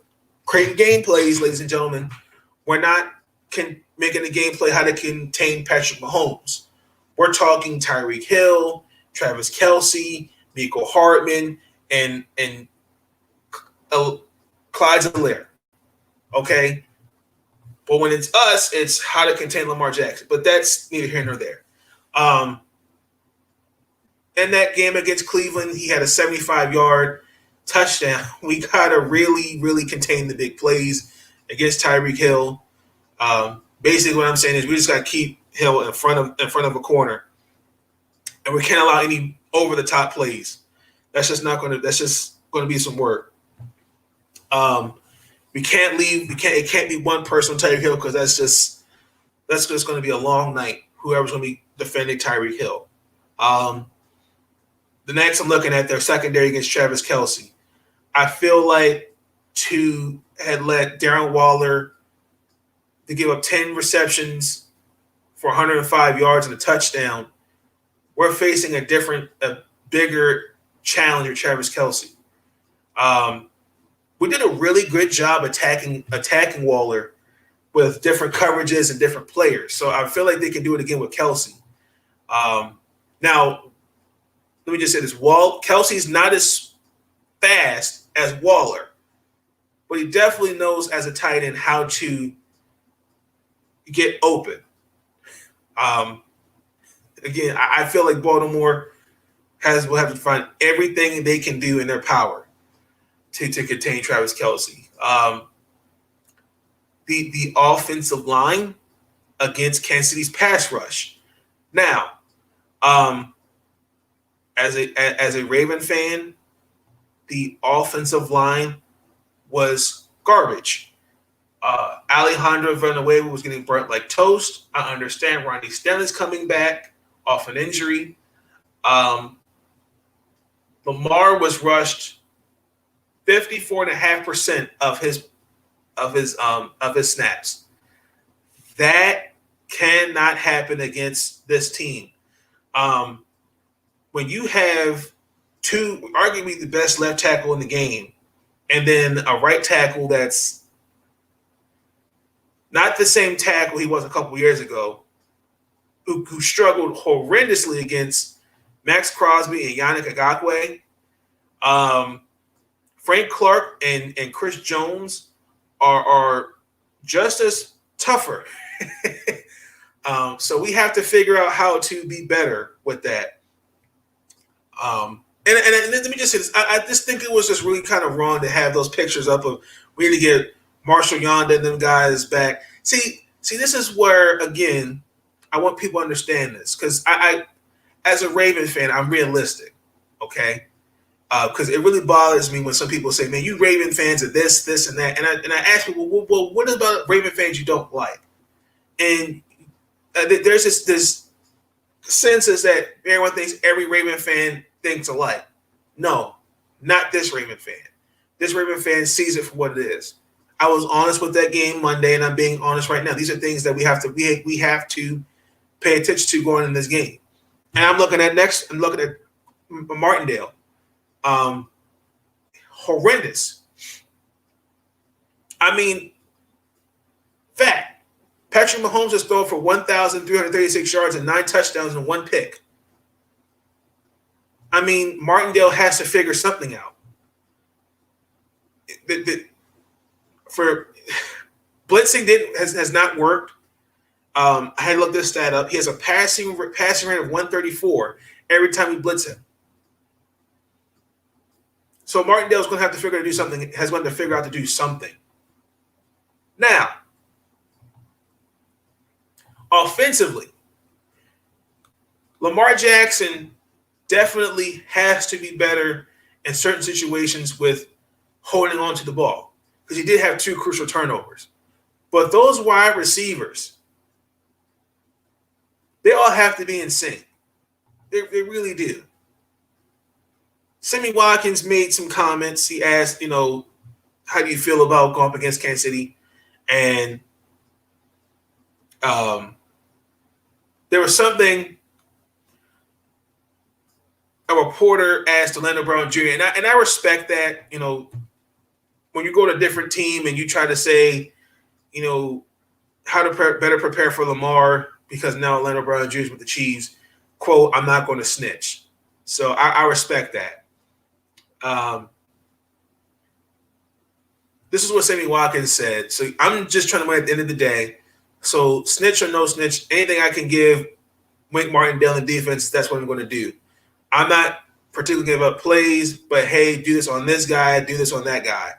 creating game plays, ladies and gentlemen, we're not making a game play how to contain Patrick Mahomes. We're talking Tyreek Hill, Travis Kelce, Mecole Hardman, and Clyde Zeller. Okay? But when it's us, it's how to contain Lamar Jackson. But that's neither here nor there. In that game against Cleveland, he had a 75-yard touchdown. We got to really, really contain the big plays against Tyreek Hill. Basically, what I'm saying is we just got to keep Hill in front of a corner, and we can't allow any over-the-top plays. That's just going to be some work. We can't leave. It can't be one person on Tyreek Hill, because that's just going to be a long night. Whoever's going to be defending Tyreek Hill. The next I'm looking at their secondary against Travis Kelce. I feel like had let Darren Waller to give up 10 receptions for 105 yards and a touchdown. we're facing a bigger challenger, Travis Kelce. We did a really good job attacking Waller with different coverages and different players. So I feel like they can do it again with Kelce. Now, let me just say this. Kelce's not as fast as Waller, but he definitely knows as a tight end how to get open. Again, I feel like Baltimore will have to find everything they can do in their power to contain Travis Kelce. The offensive line against Kansas City's pass rush. Now, as a Raven fan, the offensive line was garbage. Alejandro Villanueva was getting burnt like toast. I understand Ronnie Stanley's coming back off an injury. Lamar was rushed 54.5% of his snaps. That cannot happen against this team. When you have arguably the best left tackle in the game, and then a right tackle that's not the same tackle he was a couple years ago, who struggled horrendously against Max Crosby and Yannick Ngakoue. Frank Clark and Chris Jones are just as tougher. So we have to figure out how to be better with that. And let me just say this. I just think it was just really kind of wrong to have those pictures up of we need to get Marshall Yonda and them guys back. See, this is where, again, I want people to understand this because I as a Raven fan, I'm realistic, okay? Because it really bothers me when some people say, man, you Raven fans are this, and that. And I ask people, well, what about Raven fans you don't like? And there's this consensus that everyone thinks every Raven fan thinks alike. No, not this Raven fan. This Raven fan sees it for what it is. I was honest with that game Monday, and I'm being honest right now. These are things that we have to pay attention to going in this game. And I'm looking at Martindale. Horrendous. I mean, fact. Patrick Mahomes has thrown for 1,336 yards and 9 touchdowns and 1 pick. I mean, Martindale has to figure something out. For blitzing has not worked. I had to look this stat up. He has a passing rate of 134 every time we blitz him. So Martindale's going to have to figure out to do something. Has going to figure out to do something. Now, offensively, Lamar Jackson definitely has to be better in certain situations with holding on to the ball because he did have 2 crucial turnovers. But those wide receivers, they all have to be in sync. They really do. Sammy Watkins made some comments. He asked, how do you feel about going up against Kansas City? And there was something a reporter asked Orlando Brown Jr., and I respect that, when you go to a different team and you try to say, how to better prepare for Lamar because now Orlando Brown Jr. is with the Chiefs, quote, I'm not going to snitch. So I respect that. This is what Sammy Watkins said. So I'm just trying to win at the end of the day. So snitch or no snitch, anything I can give Wink Martindale in defense, that's what I'm going to do. I'm not particularly giving up plays, but hey, do this on this guy, do this on that guy.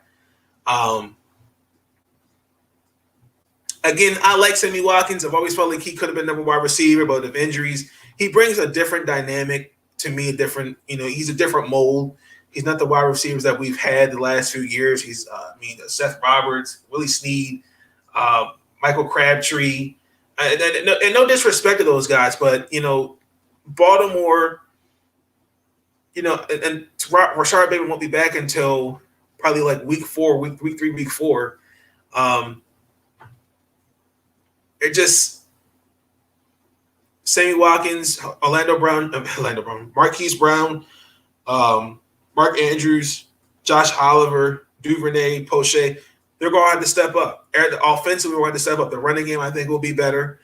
Again, I like Sammy Watkins. I've always felt like he could have been number 1 wide receiver, but with injuries, he brings a different dynamic to me, he's a different mold. He's not the wide receivers that we've had the last few years. He's, Seth Roberts, Willie Snead, Michael Crabtree. And no disrespect to those guys, but, Baltimore, and Rashard Bateman won't be back until probably like week 3, week 4. It just Sammy Watkins, Marquise Brown, Mark Andrews, Josh Oliver, Duvernay, Poche. They're going to have to step up. Offensively, we're going to have to step up. The running game, I think, will be better.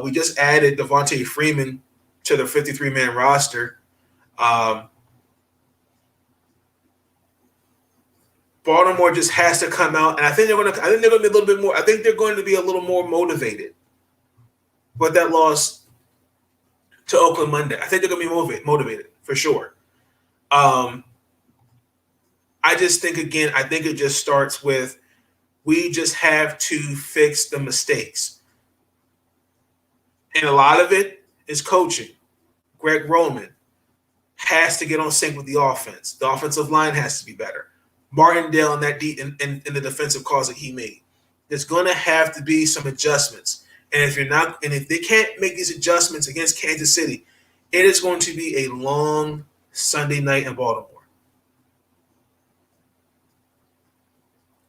We just added Devontae Freeman to the 53-man roster. Baltimore just has to come out, and I think they're going to be a little bit more. I think they're going to be a little more motivated. But that loss to Oakland Monday, I think they're going to be motivated for sure. I just think, again, I think it just starts with we just have to fix the mistakes. And a lot of it is coaching. Greg Roman has to get on sync with the offense. The offensive line has to be better. Martindale in that in the defensive calls that he made. There's going to have to be some adjustments. And if they can't make these adjustments against Kansas City, it is going to be a long Sunday night in Baltimore.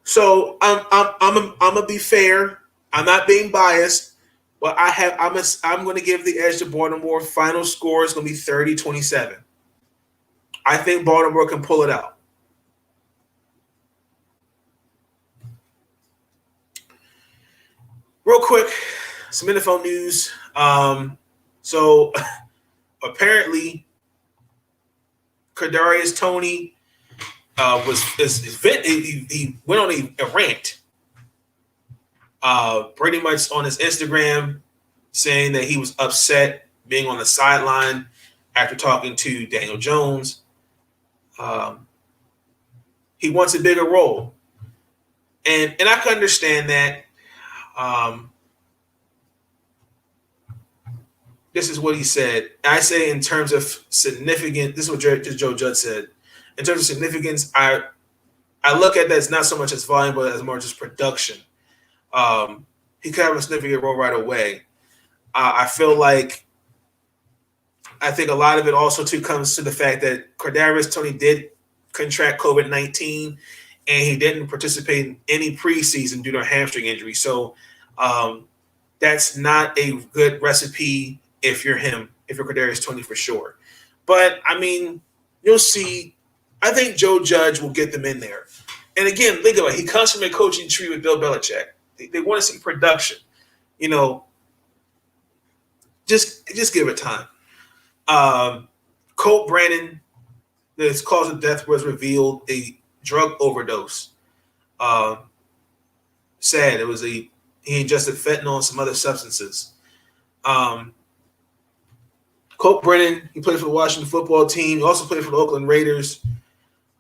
So I'm gonna be fair. I'm not being biased, but I'm going to give the edge to Baltimore. Final score is going to be 30-27. I think Baltimore can pull it out. Real quick, some NFL news. So apparently, Kadarius Toney he went on a rant, pretty much on his Instagram, saying that he was upset being on the sideline after talking to Daniel Jones. He wants a bigger role, and I can understand that. This is what he said. I say in terms of significant. This is what Joe Judge said. In terms of significance, I look at that as not so much as volume, but as more just production. He could have a significant role right away. I think a lot of it also too comes to the fact that Kadarius Toney did contract COVID-19, and he didn't participate in any preseason due to a hamstring injury. So that's not a good recipe if you're him, if you're Kadarius Toney for sure. But, I mean, you'll see. I think Joe Judge will get them in there. And, again, think about it. He comes from a coaching tree with Bill Belichick. They want to see production. You know, just give it time. Colt Brennan, his cause of death was revealed, a drug overdose. Sad. It was he ingested fentanyl and some other substances. Colt Brennan, he played for the Washington football team. He also played for the Oakland Raiders.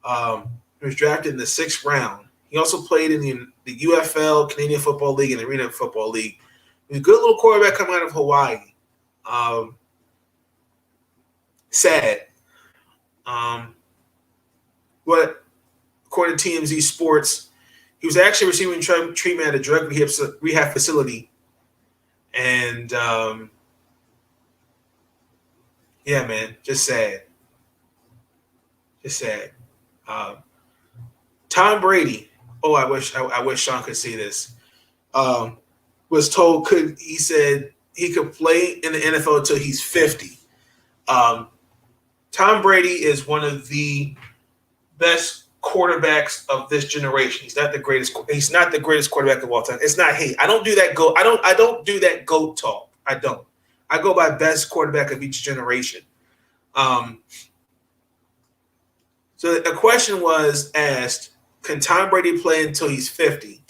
He was drafted in the 6th round. He also played in the UFL, Canadian Football League, and the Arena Football League. He's a good little quarterback coming out of Hawaii. Sad. But according to TMZ Sports, he was actually receiving treatment at a drug rehab facility. And, yeah, man, just sad. Just sad. Tom Brady, I wish Sean could see this, was told he said he could play in the NFL until he's 50. Tom Brady is one of the best quarterbacks of this generation. He's not the greatest quarterback of all time. It's not hate. I don't do that goat. I don't do that GOAT talk. I don't. I go by best quarterback of each generation. So a question was asked, can Tom Brady play until he's 50?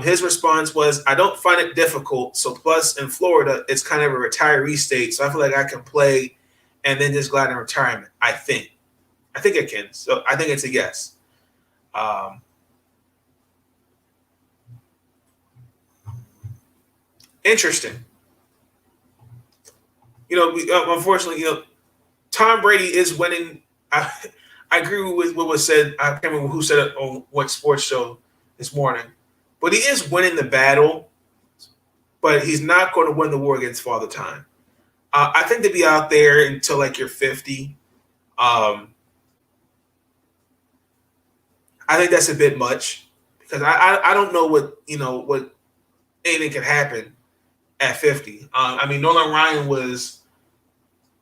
His response was, I don't find it difficult. So plus in Florida, it's kind of a retiree state. So I feel like I can play and then just go out in retirement. I think I can. So I think it's a yes. Interesting. Unfortunately, Tom Brady is winning. I agree with what was said. I can't remember who said it on what sports show this morning, but he is winning the battle, but he's not going to win the war against Father Time. I think to be out there until like you're 50, I think that's a bit much because I don't know what anything can happen at 50. I mean, Nolan Ryan was,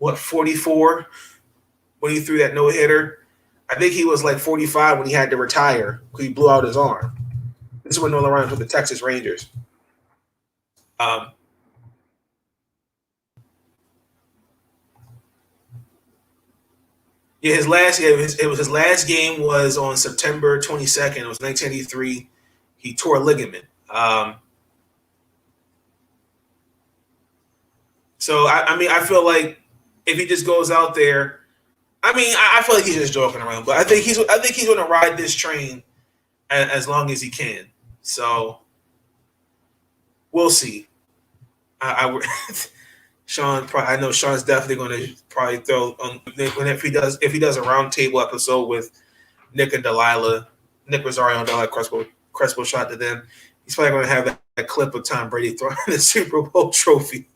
44 when he threw that no-hitter? I think he was like 45 when he had to retire because he blew out his arm. This is when Nolan Ryan was with the Texas Rangers. Yeah, his last game was on September 22nd. It was 1983. He tore a ligament. So I mean, I feel like if he just goes out there, I mean, I feel like he's just joking around, but I think he's going to ride this train as long as he can. So we'll see. Sean, I know Sean's definitely going to probably throw on if he does a roundtable episode with Nick and Delilah, Nick Rosario and Delilah Crespo shot to them. He's probably going to have that clip of Tom Brady throwing the Super Bowl trophy.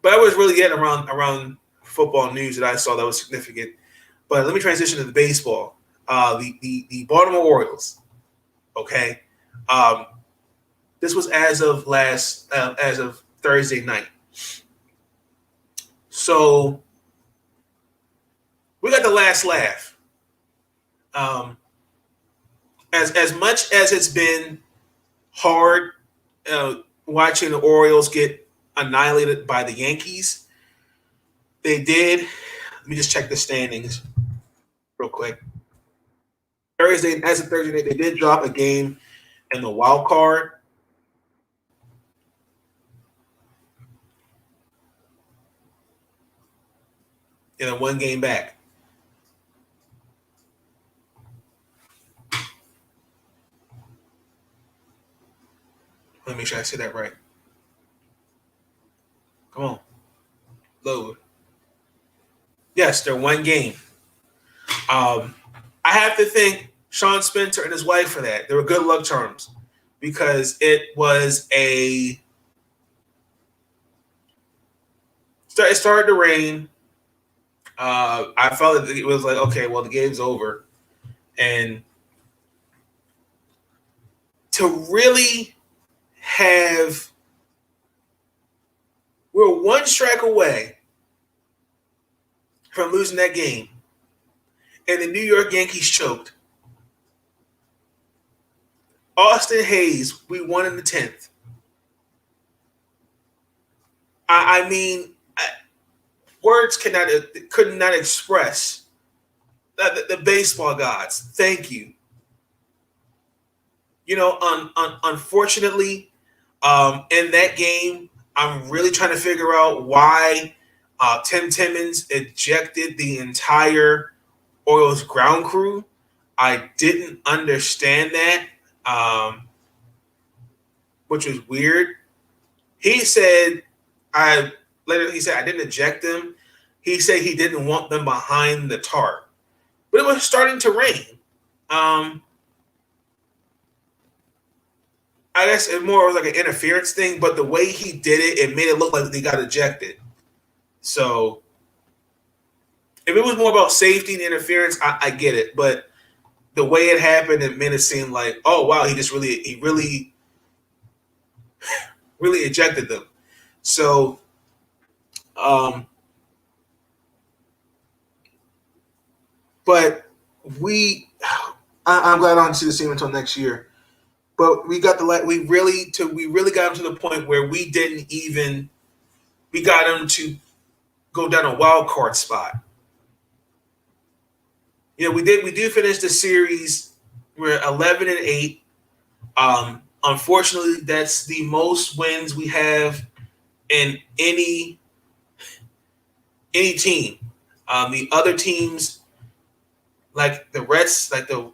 But I was really getting around football news that I saw that was significant. But let me transition to the baseball. The Baltimore Orioles. Okay. This was as of Thursday night. So we got the last laugh. As much as it's been hard watching the Orioles get annihilated by the Yankees, they did. Let me just check the standings real quick. As of Thursday night, they did drop a game in the wild card. And then one game back. Let me make sure I say that right. Come on. Load. Yes, they're one game. I have to thank Sean Spencer and his wife for that. They were good luck charms because it was it started to rain. I felt it was like, okay, well, the game's over. And to really we're one strike away from losing that game. And the New York Yankees choked. Austin Hayes, we won in the 10th. I mean, words could not express the baseball gods. Thank you. You know, unfortunately, in that game, I'm really trying to figure out why Tim Timmons ejected the entire Orioles ground crew. I didn't understand that, which was weird. He said I didn't eject them. He said he didn't want them behind the tarp, but it was starting to rain. I guess it more was like an interference thing, but the way he did it, it made it look like they got ejected. So if it was more about safety and interference, I get it. But the way it happened, it made it seem like, oh wow, he really ejected them. So but I'm glad I don't see the team until next year. But we really got him to the point where we got him to go down a wild card spot. You know, we do finish the series. We're 11-8. Unfortunately, that's the most wins we have in any team. The other teams, like the Reds, like the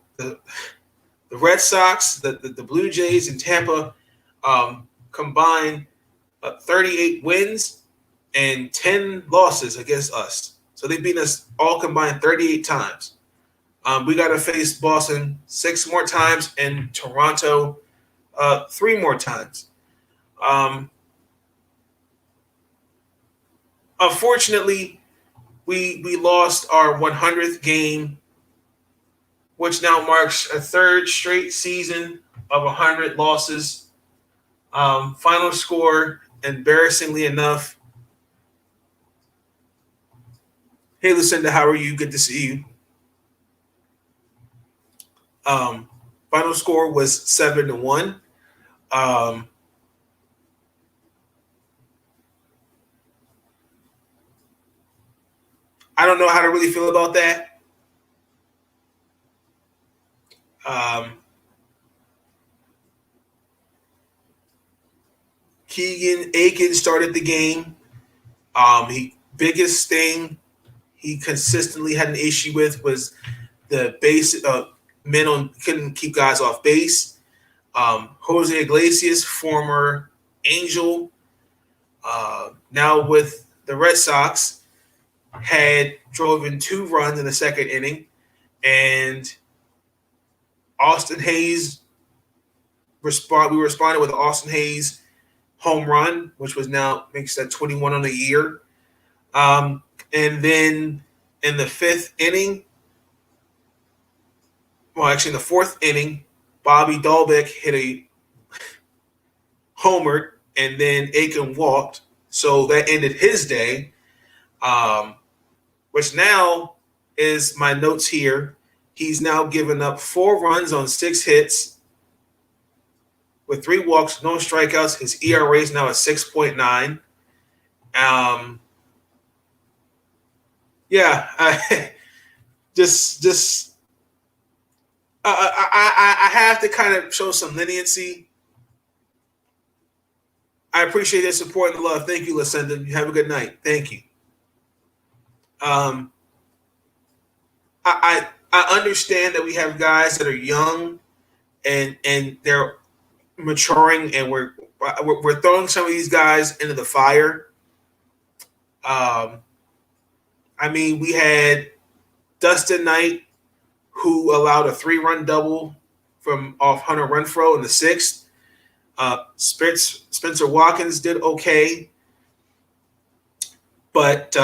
Red Sox, the Blue Jays, and Tampa, combined 38 wins and 10 losses against us. So they beat us all combined 38 times. We got to face Boston 6 more times and Toronto 3 more times. Unfortunately, we lost our 100th game, which now marks a 3rd straight season of 100 losses. Final score, embarrassingly enough. Hey, Lucinda, how are you? Good to see you. Final score was 7-1. I don't know how to really feel about that. Keegan Aiken started the game. Biggest thing he consistently had an issue with was the base. Men on couldn't keep guys off base. Jose Iglesias, former Angel, now with the Red Sox, had drove in 2 runs in the second inning, and Austin Hayes we responded with Austin Hayes home run, which was now makes that 21 on the year. And then in the 5th inning, well, actually in the 4th inning, Bobby Dahlbeck hit a homer, and then Aiken walked. So that ended his day, which now is my notes here. He's now given up 4 runs on 6 hits with 3 walks, no strikeouts. His ERA is now at 6.9. I have to kind of show some leniency. I appreciate their support and love. Thank you, Lucinda. You have a good night. Thank you. I understand that we have guys that are young and they're maturing, and we're throwing some of these guys into the fire. We had Dustin Knight, who allowed a 3-run double from off Hunter Renfroe in the 6th. Spencer Watkins did okay, but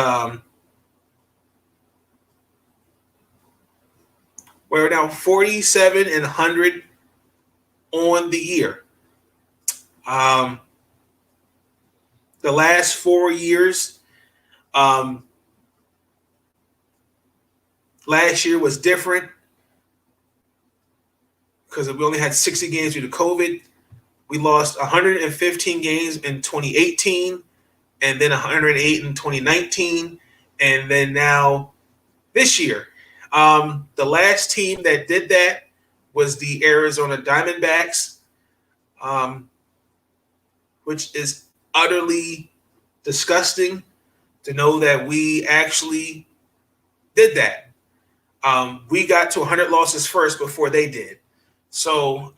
we're now 47-100 on the year. The last 4 years, last year was different because we only had 60 games due to COVID. We lost 115 games in 2018, and then 108 in 2019, and then now this year. The last team that did that was the Arizona Diamondbacks, which is utterly disgusting to know that we actually did that. We got to 100 losses first before they did. So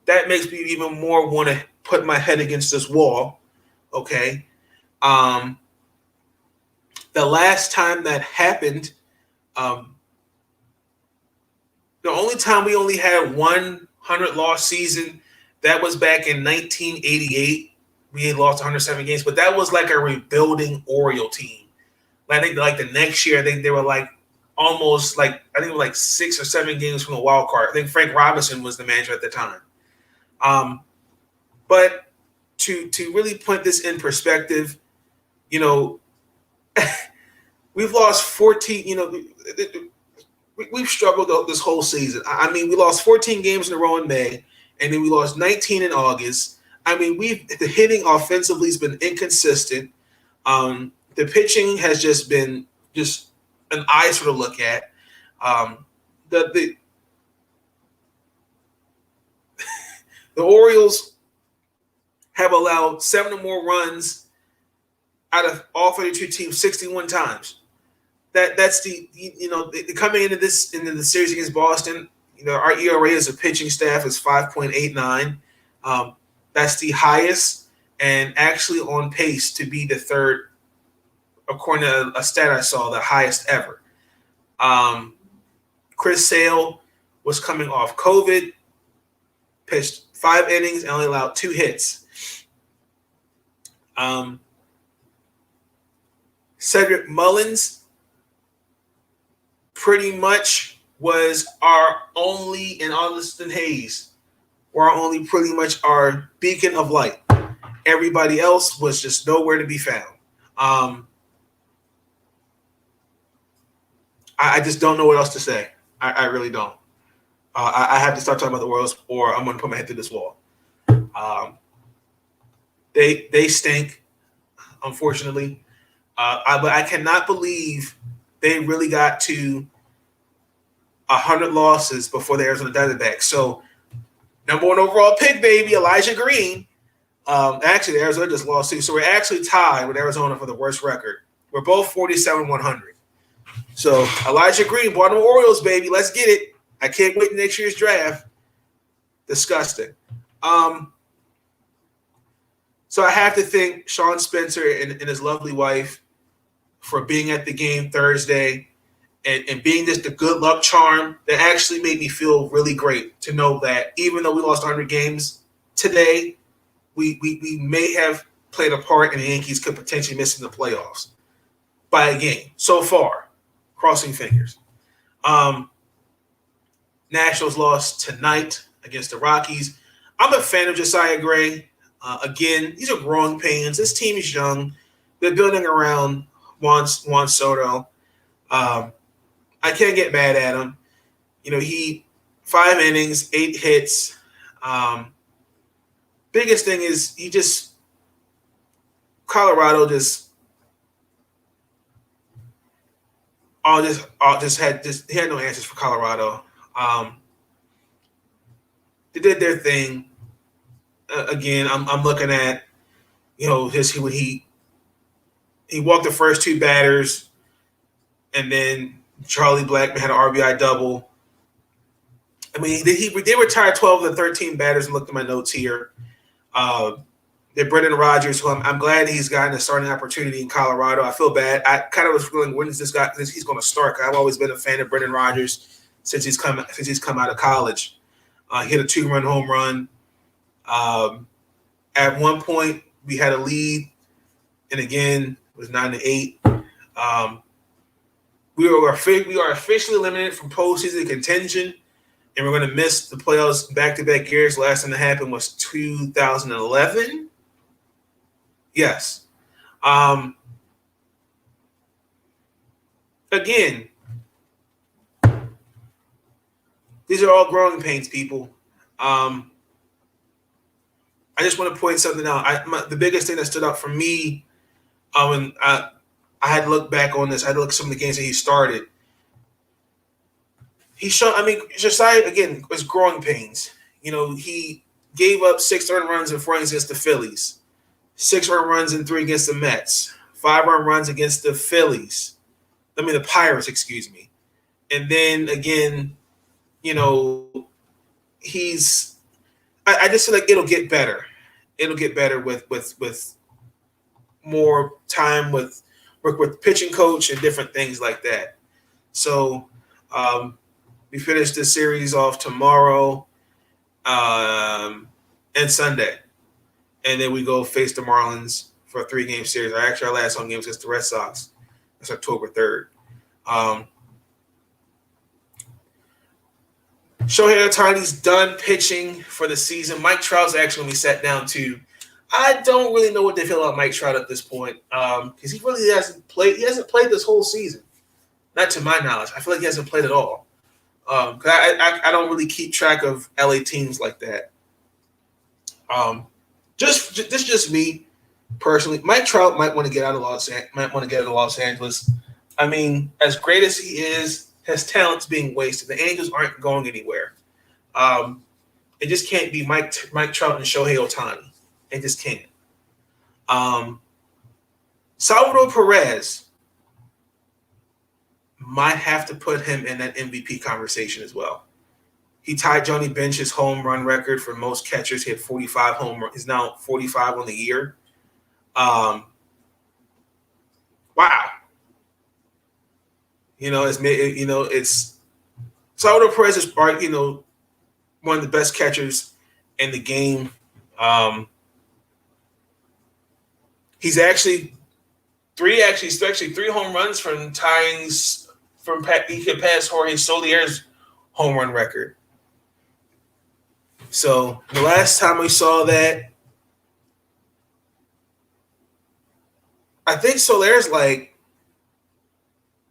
that makes me even more want to put my head against this wall. Okay. The last time that happened, the only time we only had 100 loss season, that was back in 1988. We had lost 107 games, but that was like a rebuilding Oriole team. I think like the next year, I think they were like almost like, I think like 6 or 7 games from the wild card. I think Frank Robinson was the manager at the time. But to really put this in perspective, we've lost 14, we've struggled this whole season. We lost 14 games in a row in May, and then we lost 19 in August. The hitting offensively has been inconsistent. The pitching has just been an eyesore to look at. The Orioles have allowed 7 or more runs out of all 32 teams 61 times. That's coming into the series against Boston. Our ERA as a pitching staff is 5.89. That's the highest, and actually on pace to be the 3rd, according to a stat I saw, the highest ever. Chris Sale was coming off COVID, pitched 5 innings and only allowed 2 hits. Cedric Mullins pretty much was our only, and Austin Hayes were only pretty much our beacon of light. Everybody else was just nowhere to be found. I just don't know what else to say. I really don't. I have to start talking about the Royals, or I'm going to put my head through this wall. They stink, unfortunately. But I cannot believe they really got to 100 losses before the Arizona Diamondbacks. So, number 1 overall pick, baby, Elijah Green. Actually, Arizona just lost too. So we're actually tied with Arizona for the worst record. We're both 47-100. So Elijah Green, Baltimore Orioles, baby, let's get it. I can't wait to next year's draft. Disgusting. So I have to thank Sean Spencer and his lovely wife for being at the game Thursday and being just the good luck charm that actually made me feel really great to know that even though we lost 100 games today, we may have played a part and the Yankees could potentially miss in the playoffs by a game so far. Crossing fingers. Nationals lost tonight against the Rockies. I'm a fan of Josiah Gray. Again, these are growing pains. This team is young. They're building around Juan Soto. I can't get mad at him. He 5 innings, 8 hits. Biggest thing is Colorado just he had no answers for Colorado. They did their thing. Again, I'm looking at he walked the first 2 batters, and then Charlie Blackmon had an RBI double. I mean, they retired 12 of the 13 batters. And looked at my notes here. They're Brendan Rodgers, who I'm glad he's gotten a starting opportunity in Colorado. I feel bad. I kind of was feeling, when is this guy? He's going to start. I've always been a fan of Brendan Rodgers since he's come out of college. He hit a 2-run home run. At one point, we had a lead, and again, it was 9-8. We are officially eliminated from postseason contention, and we're going to miss the playoffs back-to-back years. Last time that happened was 2011. Yes. Again, these are all growing pains, people. I just want to point something out. The biggest thing that stood out for me, when I had to look back on this, I had to look at some of the games that he started. Josiah, again, was growing pains. He gave up 6 earned runs in 4 innings against the Phillies. 6 earned runs in 3 against the Mets. 5 earned runs against the the Pirates, excuse me. And then again, I just feel like it'll get better. It'll get better with more time with pitching coach and different things like that. So we finish this series off tomorrow and Sunday. And then we go face the Marlins for a 3-game series. Our last home game is against the Red Sox. That's October 3rd. Shohei Ohtani's done pitching for the season. Mike Trout's actually when we sat down too. I don't really know what they feel about Mike Trout at this point because he really hasn't played. He hasn't played this whole season, not to my knowledge. I feel like he hasn't played at all. Because I don't really keep track of LA teams like that. Just me personally. Mike Trout might want to get out of Los Angeles. I mean, as great as he is, his talent's being wasted. The Angels aren't going anywhere. It just can't be Mike Trout and Shohei Ohtani. It just can't. Salvador Perez might have to put him in that MVP conversation as well. He tied Johnny Bench's home run record for most catchers. He had 45 home runs. He's now 45 on the year. Wow. It's Salvador Perez is one of the best catchers in the game. He's actually three home runs from he could pass Jorge Solier's home run record. So the last time we saw that, I think Solaire's like,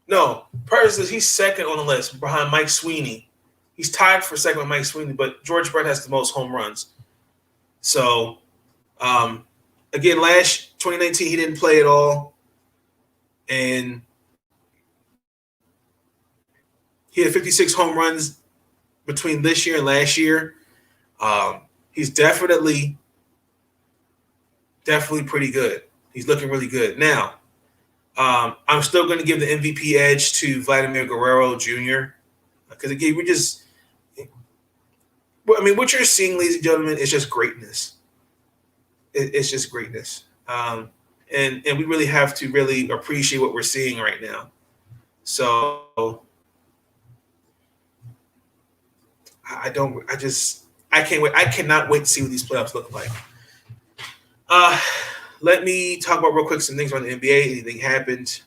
no, Parsons, he's second on the list behind Mike Sweeney. He's tied for second with Mike Sweeney, but George Brett has the most home runs. So, again, last 2019, he didn't play at all. And he had 56 home runs between this year and last year. He's definitely pretty good. He's looking really good. Now, I'm still going to give the MVP edge to Vladimir Guerrero Jr. Because, again, what you're seeing, ladies and gentlemen, is just greatness. It's just greatness. And we really have to really appreciate what we're seeing right now. So I can't wait. I cannot wait to see what these playoffs look like. Let me talk about real quick some things around the NBA. Anything happened?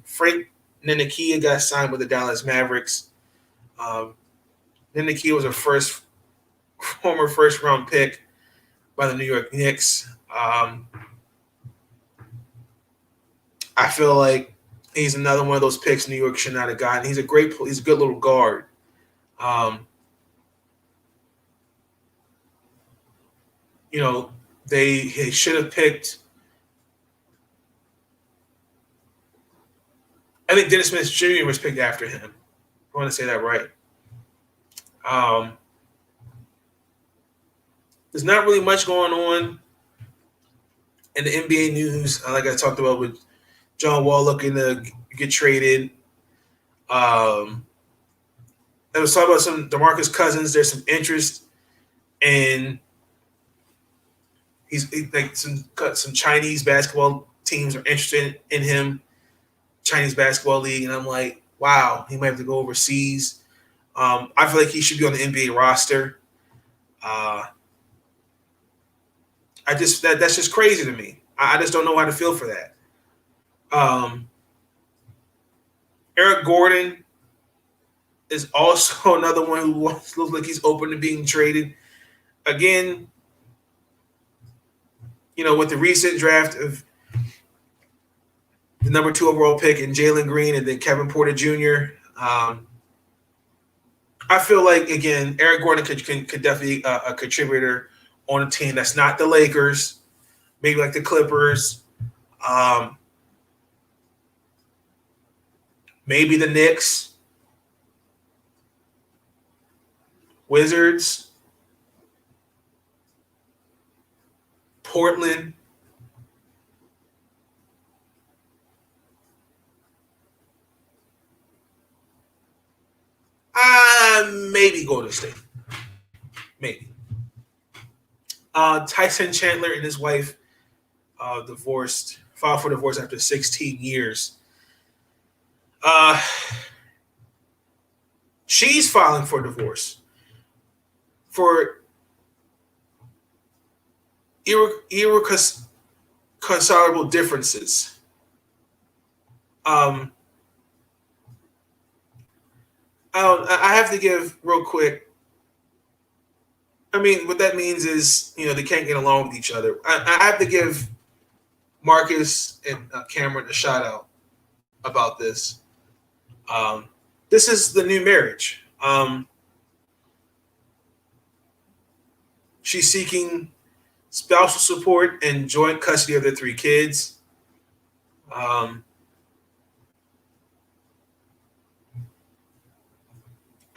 Frank Ntilikina got signed with the Dallas Mavericks. Ntilikina was a former first round pick by the New York Knicks. I feel like he's another one of those picks New York should not have gotten. He's a good little guard. They should have picked. I think Dennis Smith Jr. was picked after him. I want to say that right. There's not really much going on in the NBA news, like I talked about with John Wall looking to get traded. There was talk about some DeMarcus Cousins. There's some interest in some Chinese basketball teams are interested in him, Chinese basketball league, and I'm like, wow, he might have to go overseas. I feel like he should be on the NBA roster. That's just crazy to me. I just don't know how to feel for that. Eric Gordon is also another one who looks like he's open to being traded. Again, with the recent draft of the number 2 overall pick in Jalen Green and then Kevin Porter Jr., I feel like, again, Eric Gordon could definitely be a contributor on a team that's not the Lakers, maybe like the Clippers, maybe the Knicks, Wizards, Portland. Maybe Golden State. Maybe. Tyson Chandler and his wife filed for divorce after 16 years. She's filing for divorce for irreconcilable differences. I have to give real quick. I mean, what that means is, they can't get along with each other. I have to give Marcus and Cameron a shout out about this. This is the new marriage. She's seeking spousal support and joint custody of their 3 kids.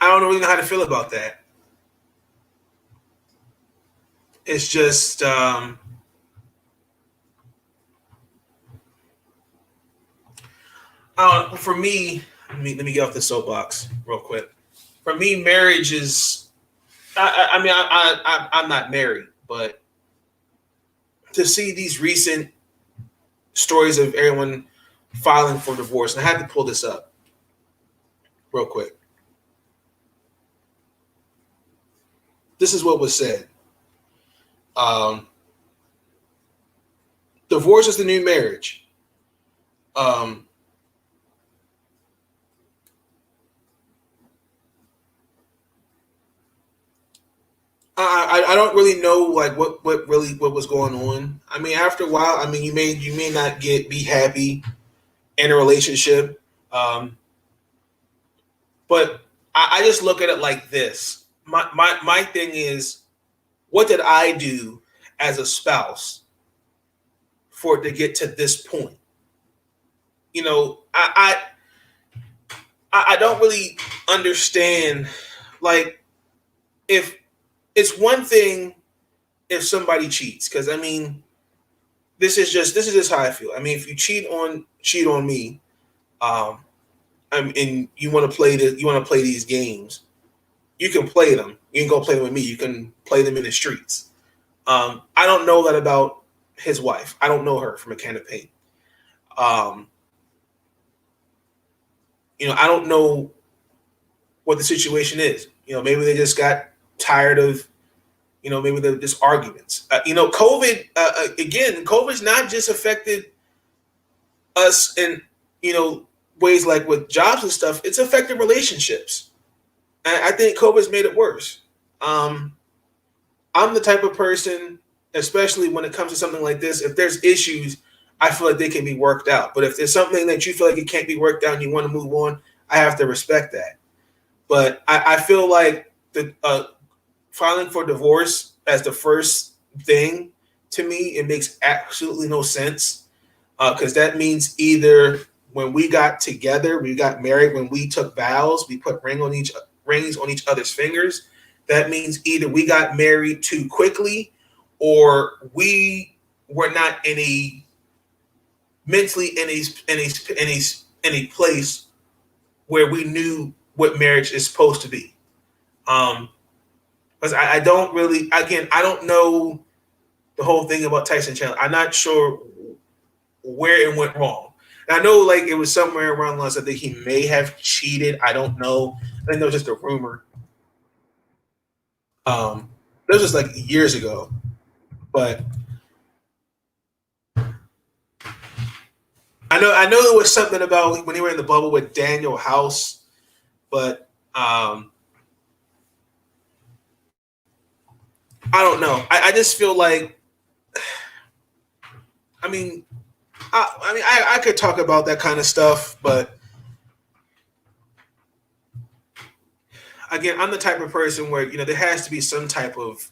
I don't really know how to feel about that. It's just for me. Let me get off the soapbox real quick. For me, marriage is. I'm not married, but to see these recent stories of everyone filing for divorce, and I had to pull this up real quick. This is what was said. Divorce is the new marriage. I don't really know like what was going on. I mean, after a while, I mean, you may not be happy in a relationship, but I just look at it like this. My thing is, what did I do as a spouse for it to get to this point? You know, I don't really understand. Like, if it's one thing if somebody cheats, because I mean, this is just how I feel. I mean, if you cheat on me, um, and you want to play these games, you can play them. You can go play them with me. You can play them in the streets. I don't know that about his wife. I don't know her from a can of paint. Um, I don't know what the situation is. Maybe they just got tired of, maybe they're just arguments. COVID, again, COVID's not just affected us in, ways like with jobs and stuff. It's affected relationships. And I think COVID's made it worse. I'm the type of person, especially when it comes to something like this, if there's issues, I feel like they can be worked out. But if there's something that you feel like it can't be worked out and you want to move on, I have to respect that. But I feel like the filing for divorce as the first thing, to me, it makes absolutely no sense. Because that means either when we got together, we got married, when we took vows, we put rings on each other's fingers. That means either we got married too quickly, or we were not mentally in a place where we knew what marriage is supposed to be. Because I don't really, again, I don't know the whole thing about Tyson Chandler. I'm not sure where it went wrong. And I know like it was somewhere around the lines. I think he may have cheated. I don't know. I think that was just a rumor. That was just like years ago. But I know it was something about when he were in the bubble with Daniel House, but I don't know. I just feel like, I could talk about that kind of stuff, but again, I'm the type of person where there has to be some type of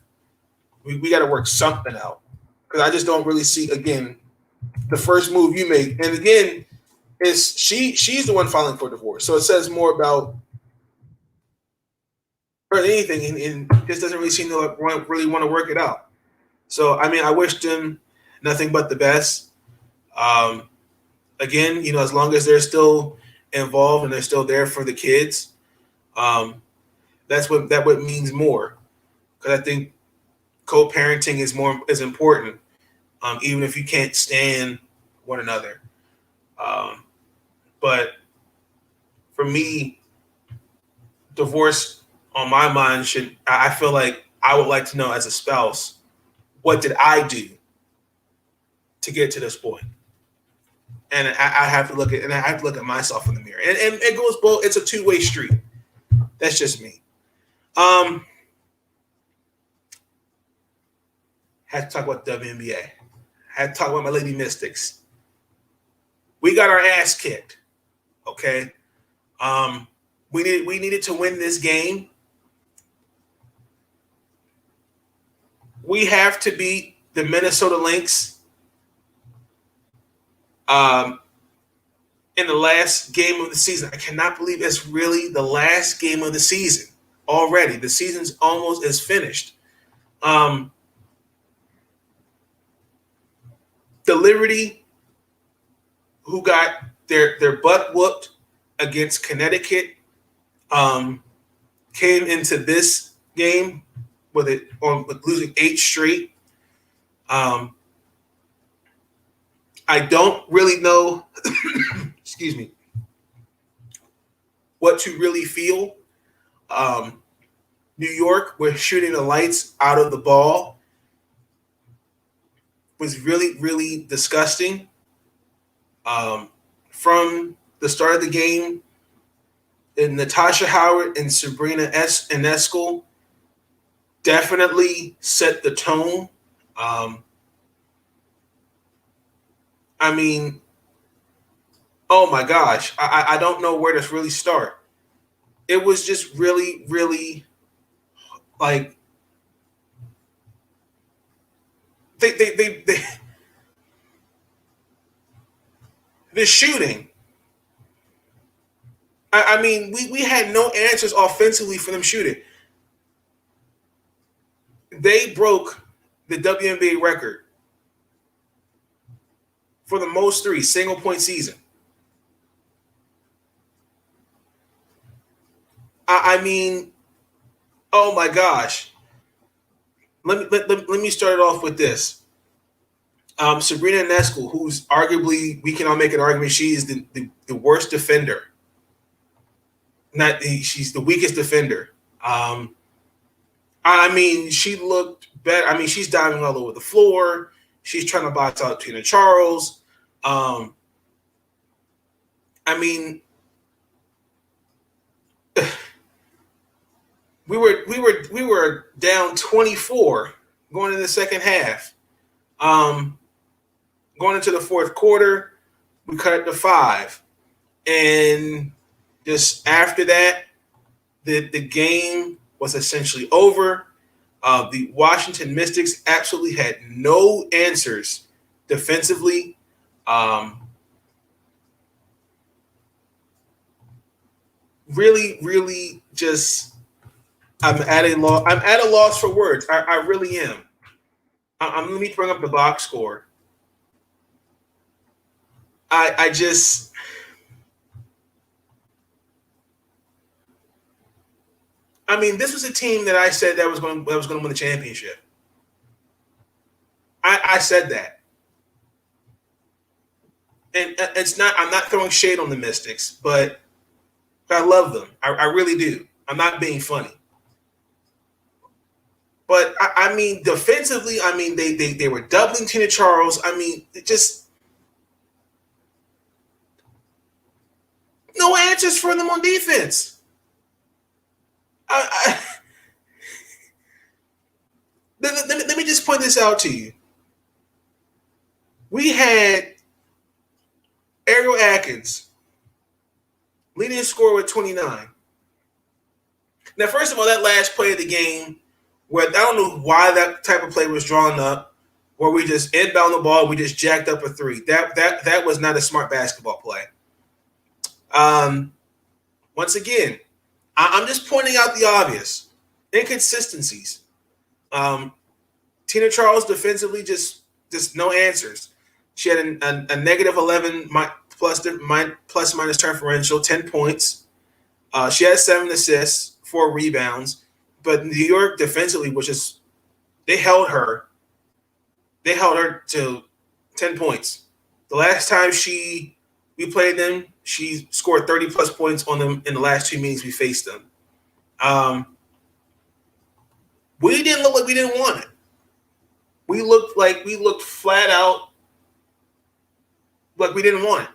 we got to work something out, because I just don't really see, again, the first move you make, and again, is she's the one filing for divorce, so it says more about her than anything, and just doesn't really seem to really want to work it out. So I mean, I wish them nothing but the best. Again, as long as they're still involved and they're still there for the kids, that what means more. Because I think co-parenting is important, even if you can't stand one another. But for me, divorce on my mind I feel like I would like to know as a spouse, what did I do to get to this point? And I have to look at myself in the mirror. And it goes both. It's a two-way street. That's just me. Had to talk about WNBA. Had to talk about my Lady Mystics. We got our ass kicked. Okay. We needed to win this game. We have to beat the Minnesota Lynx in the last game of the season. I cannot believe it's really the last game of the season already. The season's almost is finished. The Liberty, who got their butt whooped against Connecticut, came into this game with losing 8 straight. I don't really know, excuse me, what to really feel. New York was shooting the lights out of the ball. Was really, really disgusting. From the start of the game, and Natasha Howard and Sabrina Enescu definitely set the tone. I mean, oh my gosh, I don't know where to really start. It was just really, really like they the shooting. I mean, we had no answers offensively for them shooting. They broke the WNBA record for the most threes, single point season. I mean, oh my gosh. Let me start it off with this. Sabrina Ionescu, who's arguably, we can all make an argument, she is the worst defender. She's the weakest defender. I mean, she looked better. I mean, she's diving all over the floor. She's trying to box out Tina Charles. I mean, we were down 24 going into the second half. Going into the fourth quarter, we cut it to 5, and just after that, the game was essentially over. The Washington Mystics absolutely had no answers defensively. Really, really, just I'm at a loss. I'm at a loss for words. I really am. Let me bring up the box score. I just. I mean, this was a team that I said that was going to win the championship. I said that, and it's not. I'm not throwing shade on the Mystics, but I love them. I really do. I'm not being funny. But I mean, defensively, I mean, they were doubling Tina Charles. I mean, just no answers for them on defense. Let me just point this out to you. We had Ariel Atkins leading scorer with 29. Now, first of all, that last play of the game, where I don't know why that type of play was drawn up, where we just inbound the ball, we just jacked up a 3. That was not a smart basketball play. Once again, I'm just pointing out the obvious inconsistencies. Tina Charles defensively just no answers. She had a negative 11 plus minus differential, 10 points. She had 7 assists, 4 rebounds. But New York defensively, they held her to 10 points. The last time we played them, she scored 30 plus points on them in the last 2 meetings we faced them. We didn't look like we didn't want it. We looked flat out like we didn't want it.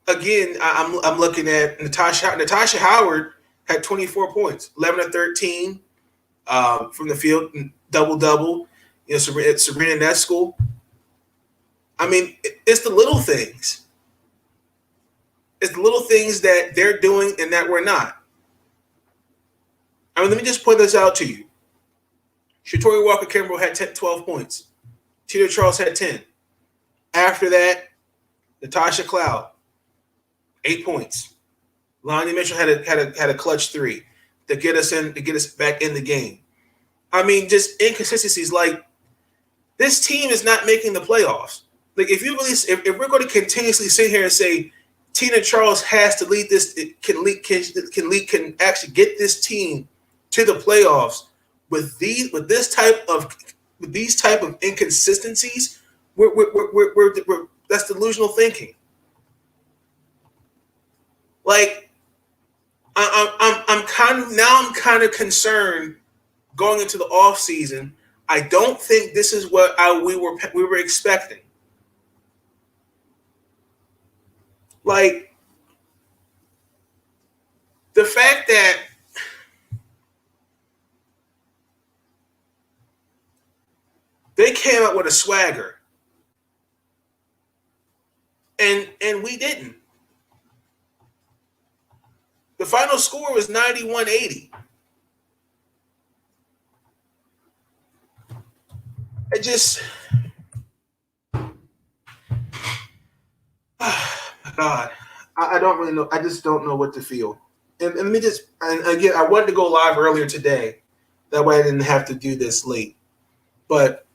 Again, I'm looking at Natasha Howard had 24 points, 11 of 13 from the field, double. You know, Sabrina Ionescu. I mean, it's the little things. It's the little things that they're doing and that we're not. I mean, let me just point this out to you. Shatori Walker-Kimbrough had 12 points. Tina Charles had 10. After that, Natasha Cloud, 8 points. Lonnie Mitchell had a clutch 3 to get us back in the game. I mean, just inconsistencies. Like, this team is not making the playoffs. Like, if we're going to continuously sit here and say Tina Charles has to lead this, can actually get this team to the playoffs with these type of inconsistencies, we're that's delusional thinking. Like, I'm kind of concerned going into the off season. I don't think this is what we were expecting. Like, came out with a swagger. And we didn't. The final score was 91-80. It just, oh my God, I don't really know. I just don't know what to feel. And let me just, and again, I wanted to go live earlier today. That way I didn't have to do this late. But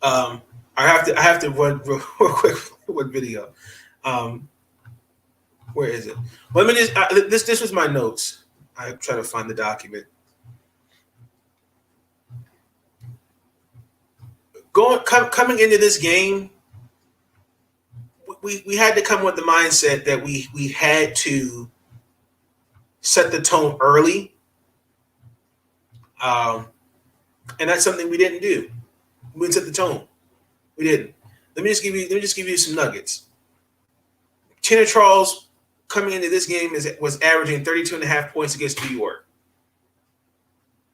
I have to run real quick with video. Where is it? Let me just, this was my notes. I try to find the document. Coming into this game, we had to come with the mindset that we had to set the tone early, and that's something we didn't do. We didn't set the tone. We didn't. Let me just give you some nuggets. Tina Charles coming into this game was averaging 32.5 points against New York.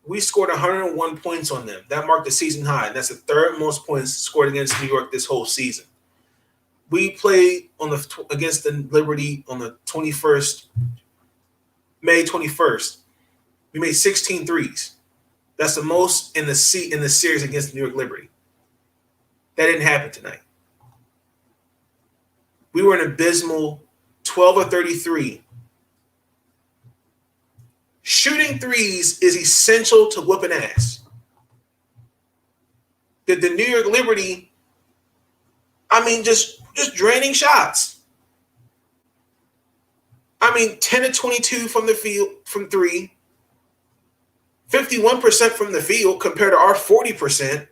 We scored 101 points on them. That marked a season high. That's the third most points scored against New York this whole season. We played against the Liberty on the 21st, May 21st. We made 16 threes. That's the most in the series against New York Liberty. That didn't happen tonight. We were an abysmal 12 of 33. Shooting threes is essential to whooping ass. The New York Liberty, just draining shots. 10 to 22 from the field, from three, 51% from the field compared to our 40%.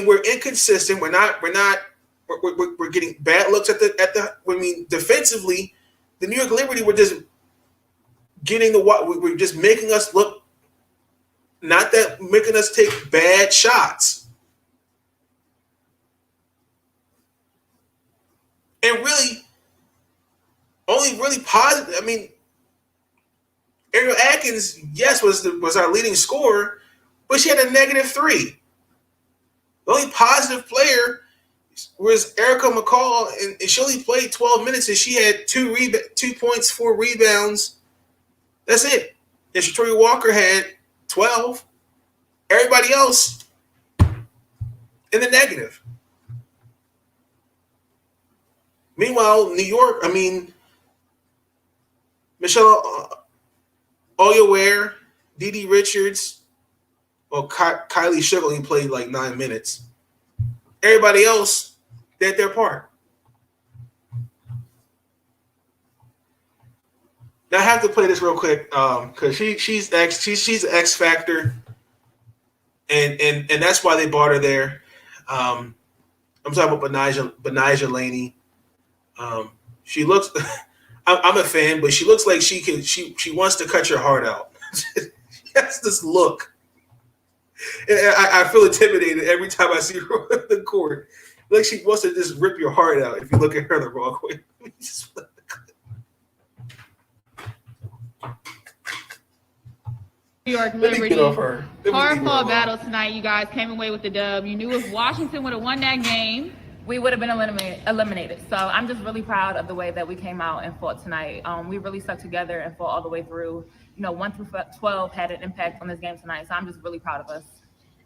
We're inconsistent. We're getting bad looks at the. Defensively, the New York Liberty were just we're just making us look, making us take bad shots. And really, only really positive. Ariel Atkins, yes, was our leading scorer, but she had a -3. The only positive player was Erica McCall, and she only played 12 minutes, and she had 2 points, 4 rebounds. That's it. And Shatori Walker had 12. Everybody else in the negative. Meanwhile, New York, Michelle Oyeware, Dee Richards, Kylie Sugar only played like 9 minutes. Everybody else did their part. Now I have to play this real quick because she's an X factor, and that's why they brought her there. I'm talking about Benijah Laney. She looks. I'm a fan, but she looks like she wants to cut your heart out. She has this look. I feel intimidated every time I see her on the court. Like she wants to just rip your heart out if you look at her the wrong way. New York Liberty. Hard fought battle tonight. You guys came away with the dub. You knew if Washington would have won that game, we would have been eliminated. So I'm just really proud of the way that we came out and fought tonight. We really stuck together and fought all the way through. 1 through 12 had an impact on this game tonight. So I'm just really proud of us.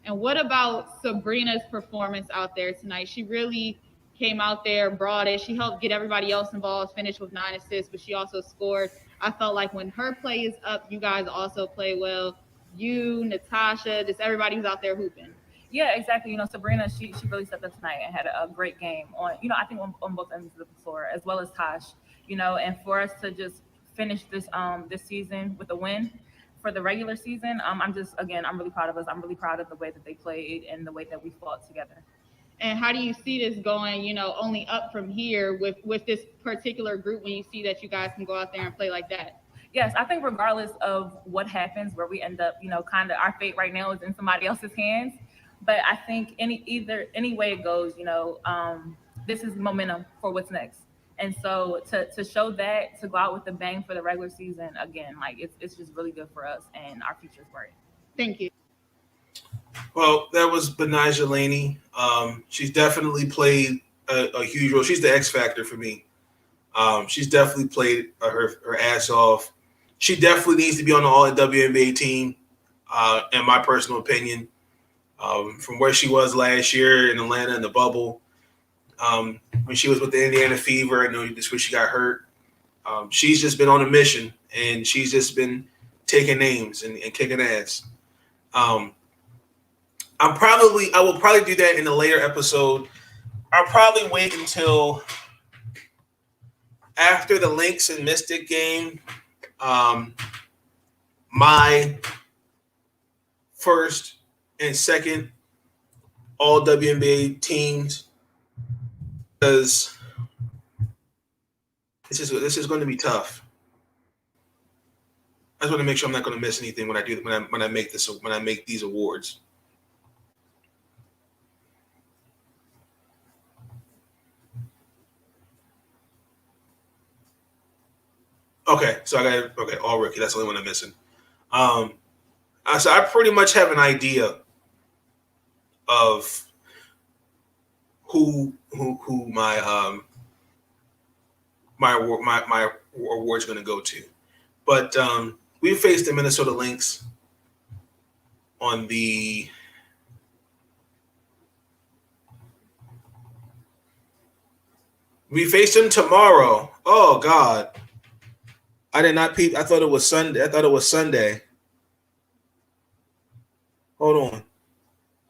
And what about Sabrina's performance out there tonight? She really came out there, brought it. She helped get everybody else involved, finished with 9 assists, but she also scored. I felt like when her play is up, you guys also play well. You, Natasha, just everybody who's out there hooping. Yeah, exactly. Sabrina, she really stepped up tonight and had a great game on, I think on both ends of the floor, as well as Tosh, and for us to just finish this season with a win for the regular season, I'm really proud of us. I'm really proud of the way that they played and the way that we fought together. And how do you see this going, only up from here with this particular group when you see that you guys can go out there and play like that? Yes, I think regardless of what happens, where we end up, kind of our fate right now is in somebody else's hands. But I think any way it goes, this is momentum for what's next. And so to show that, to go out with the bang for the regular season, again, it's just really good for us and our future is bright. Thank you. Well, that was Benijah Laney. She's definitely played a huge role. She's the X factor for me. She's definitely played her ass off. She definitely needs to be on the All WNBA team, in my personal opinion. From where she was last year in Atlanta in the bubble, when she was with the Indiana Fever, I know just where she got hurt. She's just been on a mission, and she's just been taking names and kicking ass. I will probably do that in a later episode. I'll probably wait until after the Lynx and Mystic game. My first and second All WNBA teams, because this is going to be tough. I just want to make sure I'm not going to miss anything when I make these awards. Okay, so all rookie. That's the only one I'm missing. So I pretty much have an idea of who my award's going to go to, but we faced the Minnesota Lynx on the we face them tomorrow. Oh God. I did not peep. I thought it was Sunday. Hold on.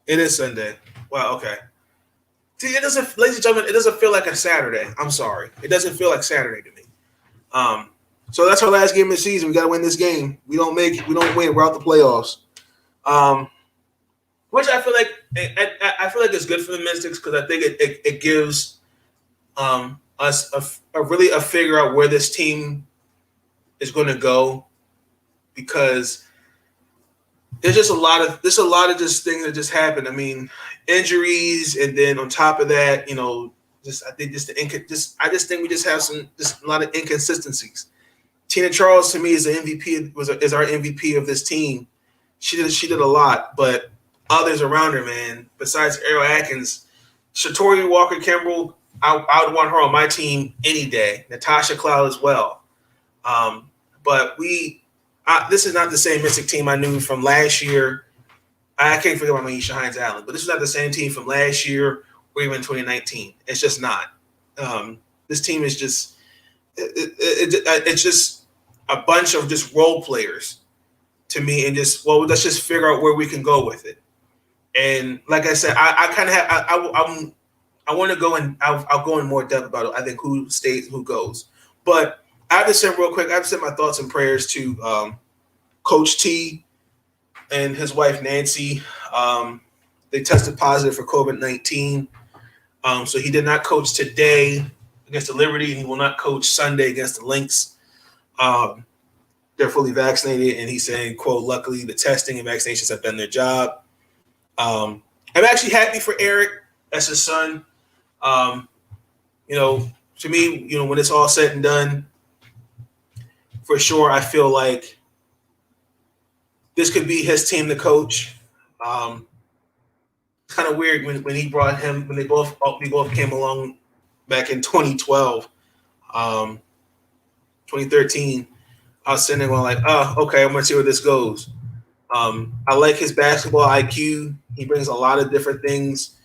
It is Sunday. Wow, okay. See, ladies and gentlemen, it doesn't feel like a Saturday. I'm sorry. It doesn't feel like Saturday to me. So that's our last game of the season. We gotta win this game. We don't win, we're out the playoffs. Which I feel like it's good for the Mystics, because I think it gives us a figure out where this team is going to go, because there's a lot of just things that just happen. I mean, injuries, and then on top of that, I think we just have a lot of inconsistencies. Tina Charles, to me, is the MVP. Is our MVP of this team. She did a lot, but others around her, man, besides Ariel Atkins, Shatori Walker-Kimbrell, I would want her on my team any day. Natasha Cloud as well. But this is not the same Mystic team I knew from last year. I can't forget about Maisha Hines-Allen, but this is not the same team from last year or even 2019. It's just not. This team is just it's just a bunch of just role players to me, and let's just figure out where we can go with it. And like I said, I kind of have I want to go and I'll go in more depth about it. I think who stays, who goes, but. I have to send my thoughts and prayers to Coach T and his wife Nancy. They tested positive for COVID-19, so he did not coach today against the Liberty, and he will not coach Sunday against the Lynx. They're fully vaccinated, and he's saying, "quote Luckily, the testing and vaccinations have done their job." I'm actually happy for Eric. That's his son. To me, when it's all said and done. For sure, I feel like this could be his team to coach. It's kind of weird when he brought him, when we both came along back in 2012, 2013. I was sitting there going like, oh, okay, I'm going to see where this goes. I like his basketball IQ. He brings a lot of different things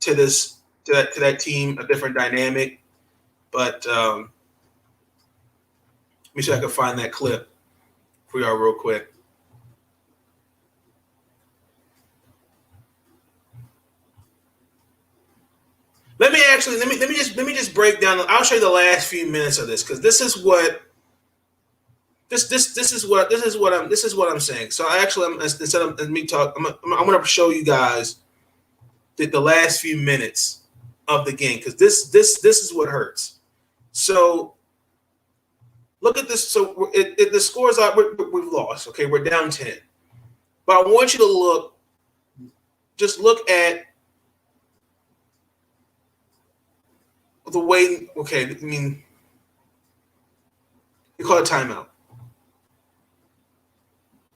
to that team, a different dynamic. But let me see if I can find that clip for y'all real quick. Let me just break down. I'll show you the last few minutes of this, because this is what I'm saying. So instead of me talk, I'm going to show you guys the last few minutes of the game, because this is what hurts. So look at this. So the scores are we've lost. Okay, we're down 10. But I want you to look at the way. Okay, I mean, you call it timeout.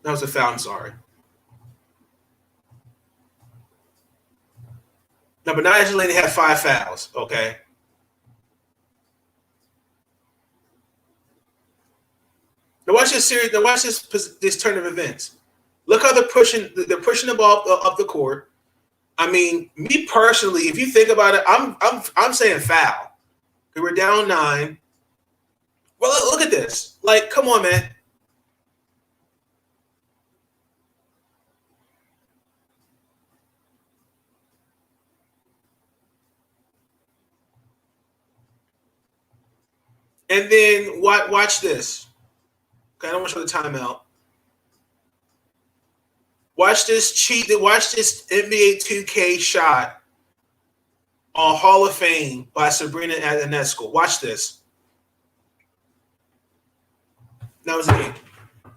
That was a foul. I'm sorry. Now, but Nia Jelani had 5 fouls, okay? Now watch this series. Now watch this turn of events. Look how they're pushing the ball up the court. I mean, me personally, if you think about it, I'm saying foul. We were down 9. Well, look at this. Like, come on, man. And then watch this. Okay, I don't want to show the timeout. Watch this NBA 2K shot on Hall of Fame by Sabrina Ionescu. Watch this. That was the game.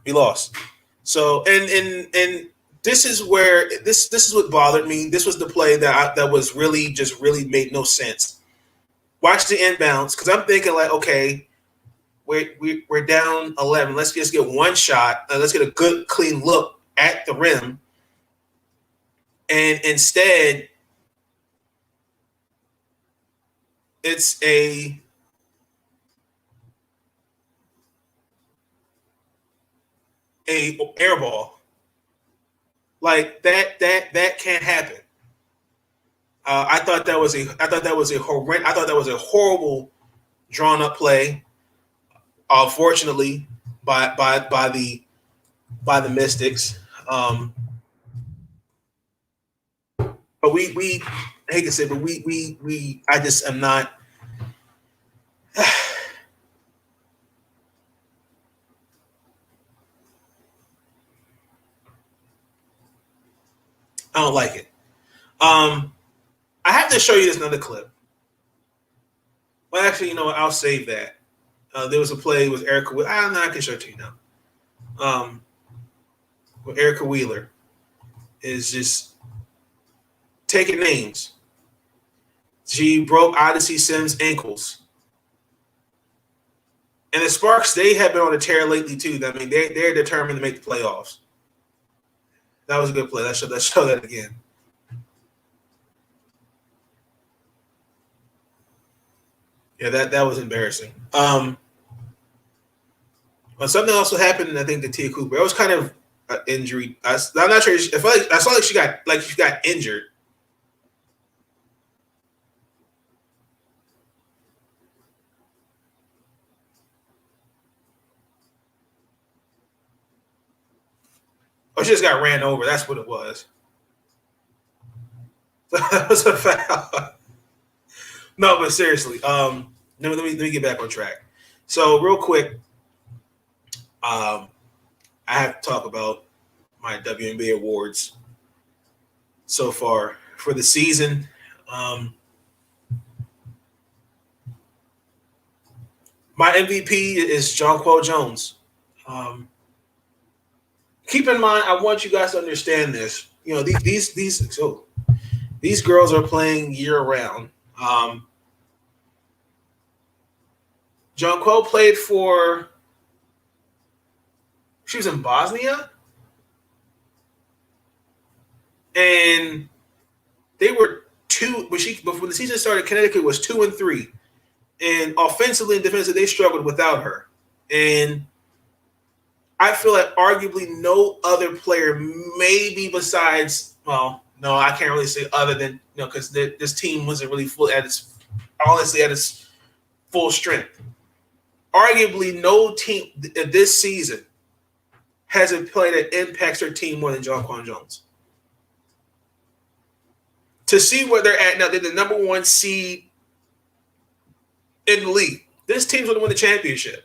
We lost. So and this is where this is what bothered me. This was the play that was really made no sense. Watch the inbounds because I'm thinking like, okay, we're down 11. Let's just get one shot. Let's get a good clean look at the rim. And instead, it's a air ball. Like that can't happen. I thought that was a horrible drawn up play. Unfortunately, by the Mystics. But we I hate to say, but we I just am not. I don't like it. I have to show you this another clip. Well, actually, you know what? I'll save that. There was a play with Erica. I can show it to you now. With Erica Wheeler is just taking names. She broke Odyssey Sims' ankles. And the Sparks, they have been on a tear lately too. I mean, they're determined to make the playoffs. That was a good play. Let's show that again. Yeah, that was embarrassing. But something also happened, I think, to Tia Cooper. It was kind of an injury. I'm not sure. I saw she got injured. Or she just got ran over. That's what it was. That was a foul. No, but seriously, let me get back on track. So real quick, I have to talk about my WNBA awards so far for the season. My MVP is Jonquel Jones. Keep in mind, I want you guys to understand this. You know, these girls are playing year round. Jonquel played for. She was in Bosnia, and they were before the season started. Connecticut was 2-3, and offensively and defensively, they struggled without her. And I feel like arguably no other player, maybe besides, well, no, I can't really say other than, because this team wasn't really at its full strength. Arguably, no team this season hasn't played that impacts their team more than Jonquel Jones. To see where they're at now, they're the number 1 seed in the league. This team's going to win the championship.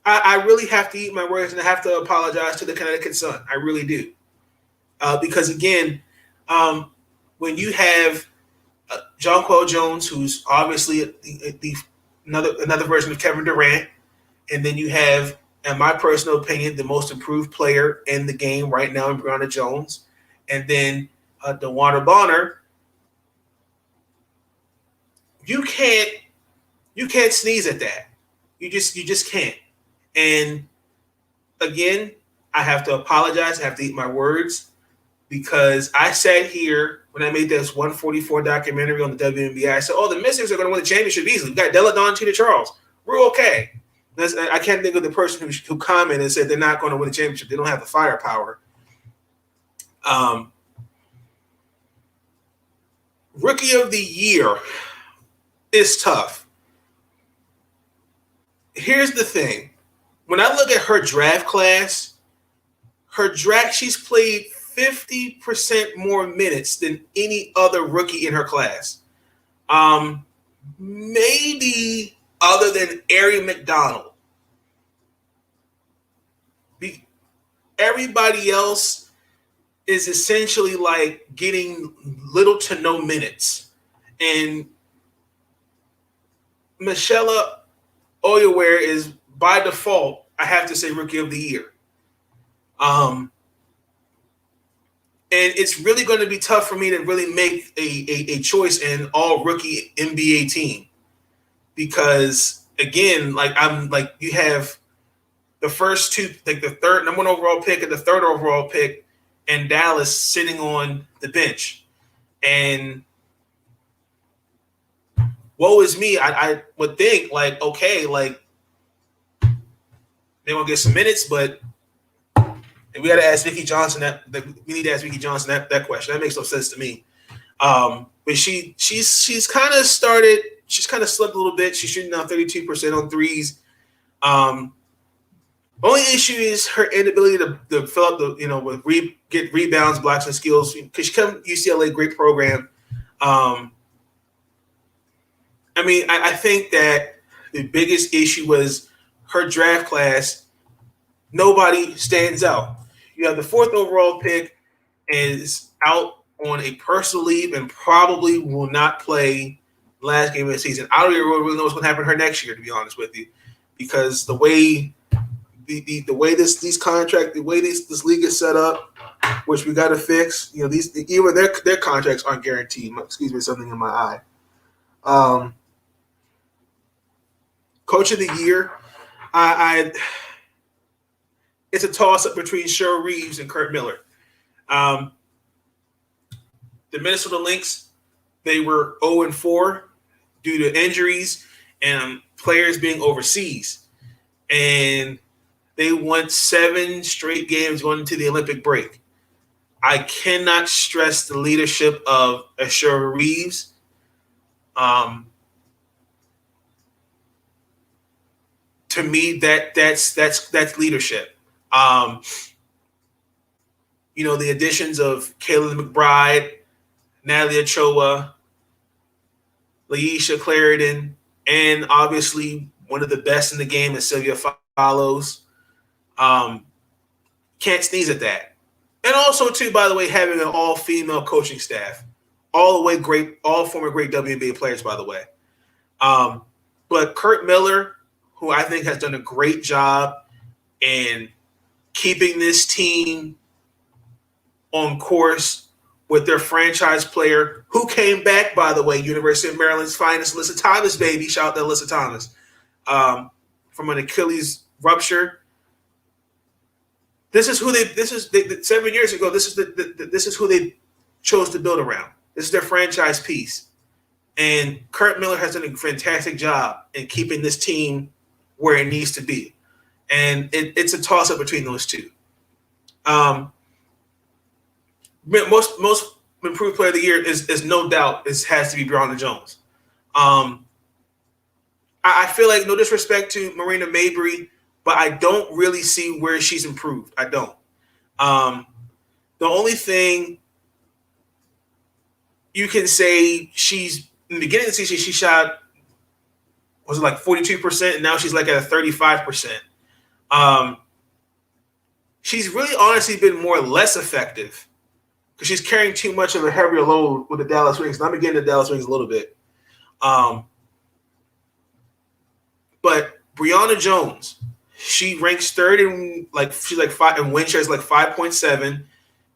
I really have to eat my words, and I have to apologize to the Connecticut Sun. I really do. Because, again, when you have Jonquel Jones, who's obviously another version of Kevin Durant, and then you have, in my personal opinion, the most improved player in the game right now in Brianna Jones, and then DeWanna Bonner, you can't sneeze at that. You just can't. And again, I have to apologize. I have to eat my words. because I sat here when I made this 144 documentary on the WNBA. I said, "Oh, the Mystics are going to win the championship easily. We got Della Dawn, Tina Charles. We're okay." I can't think of the person who commented and said they're not going to win the championship. They don't have the firepower. Rookie of the year is tough. Here's the thing. When I look at her draft class, she's played 50% more minutes than any other rookie in her class. Maybe other than Ari McDonald. Everybody else is essentially like getting little to no minutes. And Michelle Oyeware is by default, I have to say, Rookie of the Year. And it's really going to be tough for me to really make a choice in all rookie NBA team. Because again, you have the first two, like the third number one overall pick and the third overall pick, and Dallas sitting on the bench. And woe is me. I would think okay, they won't get some minutes, but we got to ask Vicki Johnson we need to ask Vicki Johnson that question. That makes no sense to me. But she's kind of started. She's kind of slipped a little bit. She's shooting now 32% on threes. Only issue is her inability to fill up get rebounds, blocks, and skills. Because she come UCLA, great program. I think that the biggest issue was her draft class. Nobody stands out. You have the fourth overall pick is out on a personal leave and probably will not play last game of the season. I don't even really know what's going to happen to her next year, to be honest with you, because the way this league is set up, which we got to fix. Even their contracts aren't guaranteed. Excuse me, something in my eye. Coach of the year, it's a toss up between Cheryl Reeves and Kurt Miller. The Minnesota Lynx, they were 0-4 due to injuries and players being overseas, and they won 7 straight games going into the Olympic break. I cannot stress the leadership of Cheryl Reeves. To me, that's leadership. The additions of Kayla McBride, Natalie Ochoa, Laisha Clarendon, and obviously one of the best in the game is Sylvia Follows. Can't sneeze at that. And also, too, by the way, having an all-female coaching staff. All former great WNBA players, by the way. But Kurt Miller, who I think has done a great job in keeping this team on course with their franchise player, who came back, by the way, University of Maryland's finest, Alyssa Thomas, baby. Shout out to Alyssa Thomas. From an Achilles rupture. This is 7 years ago. This is who they chose to build around. This is their franchise piece. And Kurt Miller has done a fantastic job in keeping this team where it needs to be. And it's a toss-up between those two. Most improved player of the year is no doubt has to be Brianna Jones. I feel like, no disrespect to Marina Mabrey, but I don't really see where she's improved. I don't. The only thing you can say, she's in the beginning of the season, she shot, was it like 42%, and now she's like at a 35%. She's really honestly been less effective because she's carrying too much of a heavier load with the Dallas Wings. And I'm getting the Dallas Wings a little bit. But Brianna Jones, she ranks third in she's like 5 in win shares, like 5.7.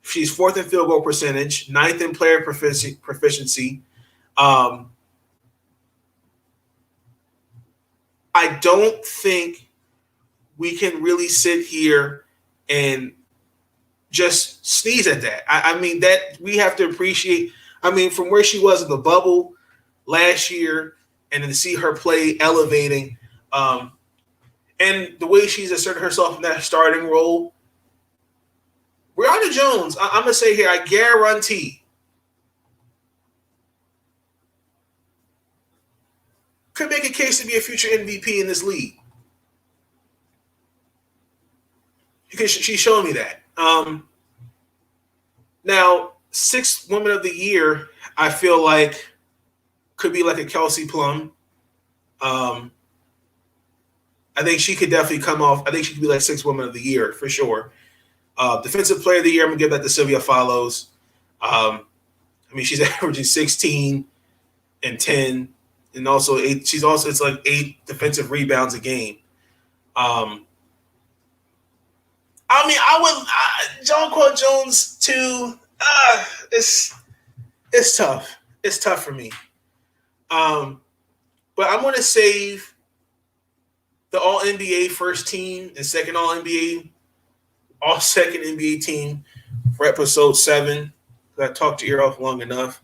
She's fourth in field goal percentage, ninth in player proficiency. I don't think we can really sit here and just sneeze at that. I mean, that we have to appreciate. I mean, from where she was in the bubble last year, and then to see her play elevating, and the way she's asserted herself in that starting role. Brianna Jones, I'm gonna say here, I guarantee, could make a case to be a future MVP in this league. Because she's showing me that. Now, 6 Women of the Year, I feel like could be like a Kelsey Plum. I think she could definitely come off. I think she could be like 6 Women of the Year for sure. Defensive Player of the Year, I'm gonna give that to Sylvia Follows. I mean, she's averaging 16 and 10, and also 8. She's also it's like 8 defensive rebounds a game. I mean, Jonquel Jones too. It's tough. It's tough for me. But I'm going to save the All NBA first team and second All NBA, All second NBA team for episode 7. I talked your ear off long enough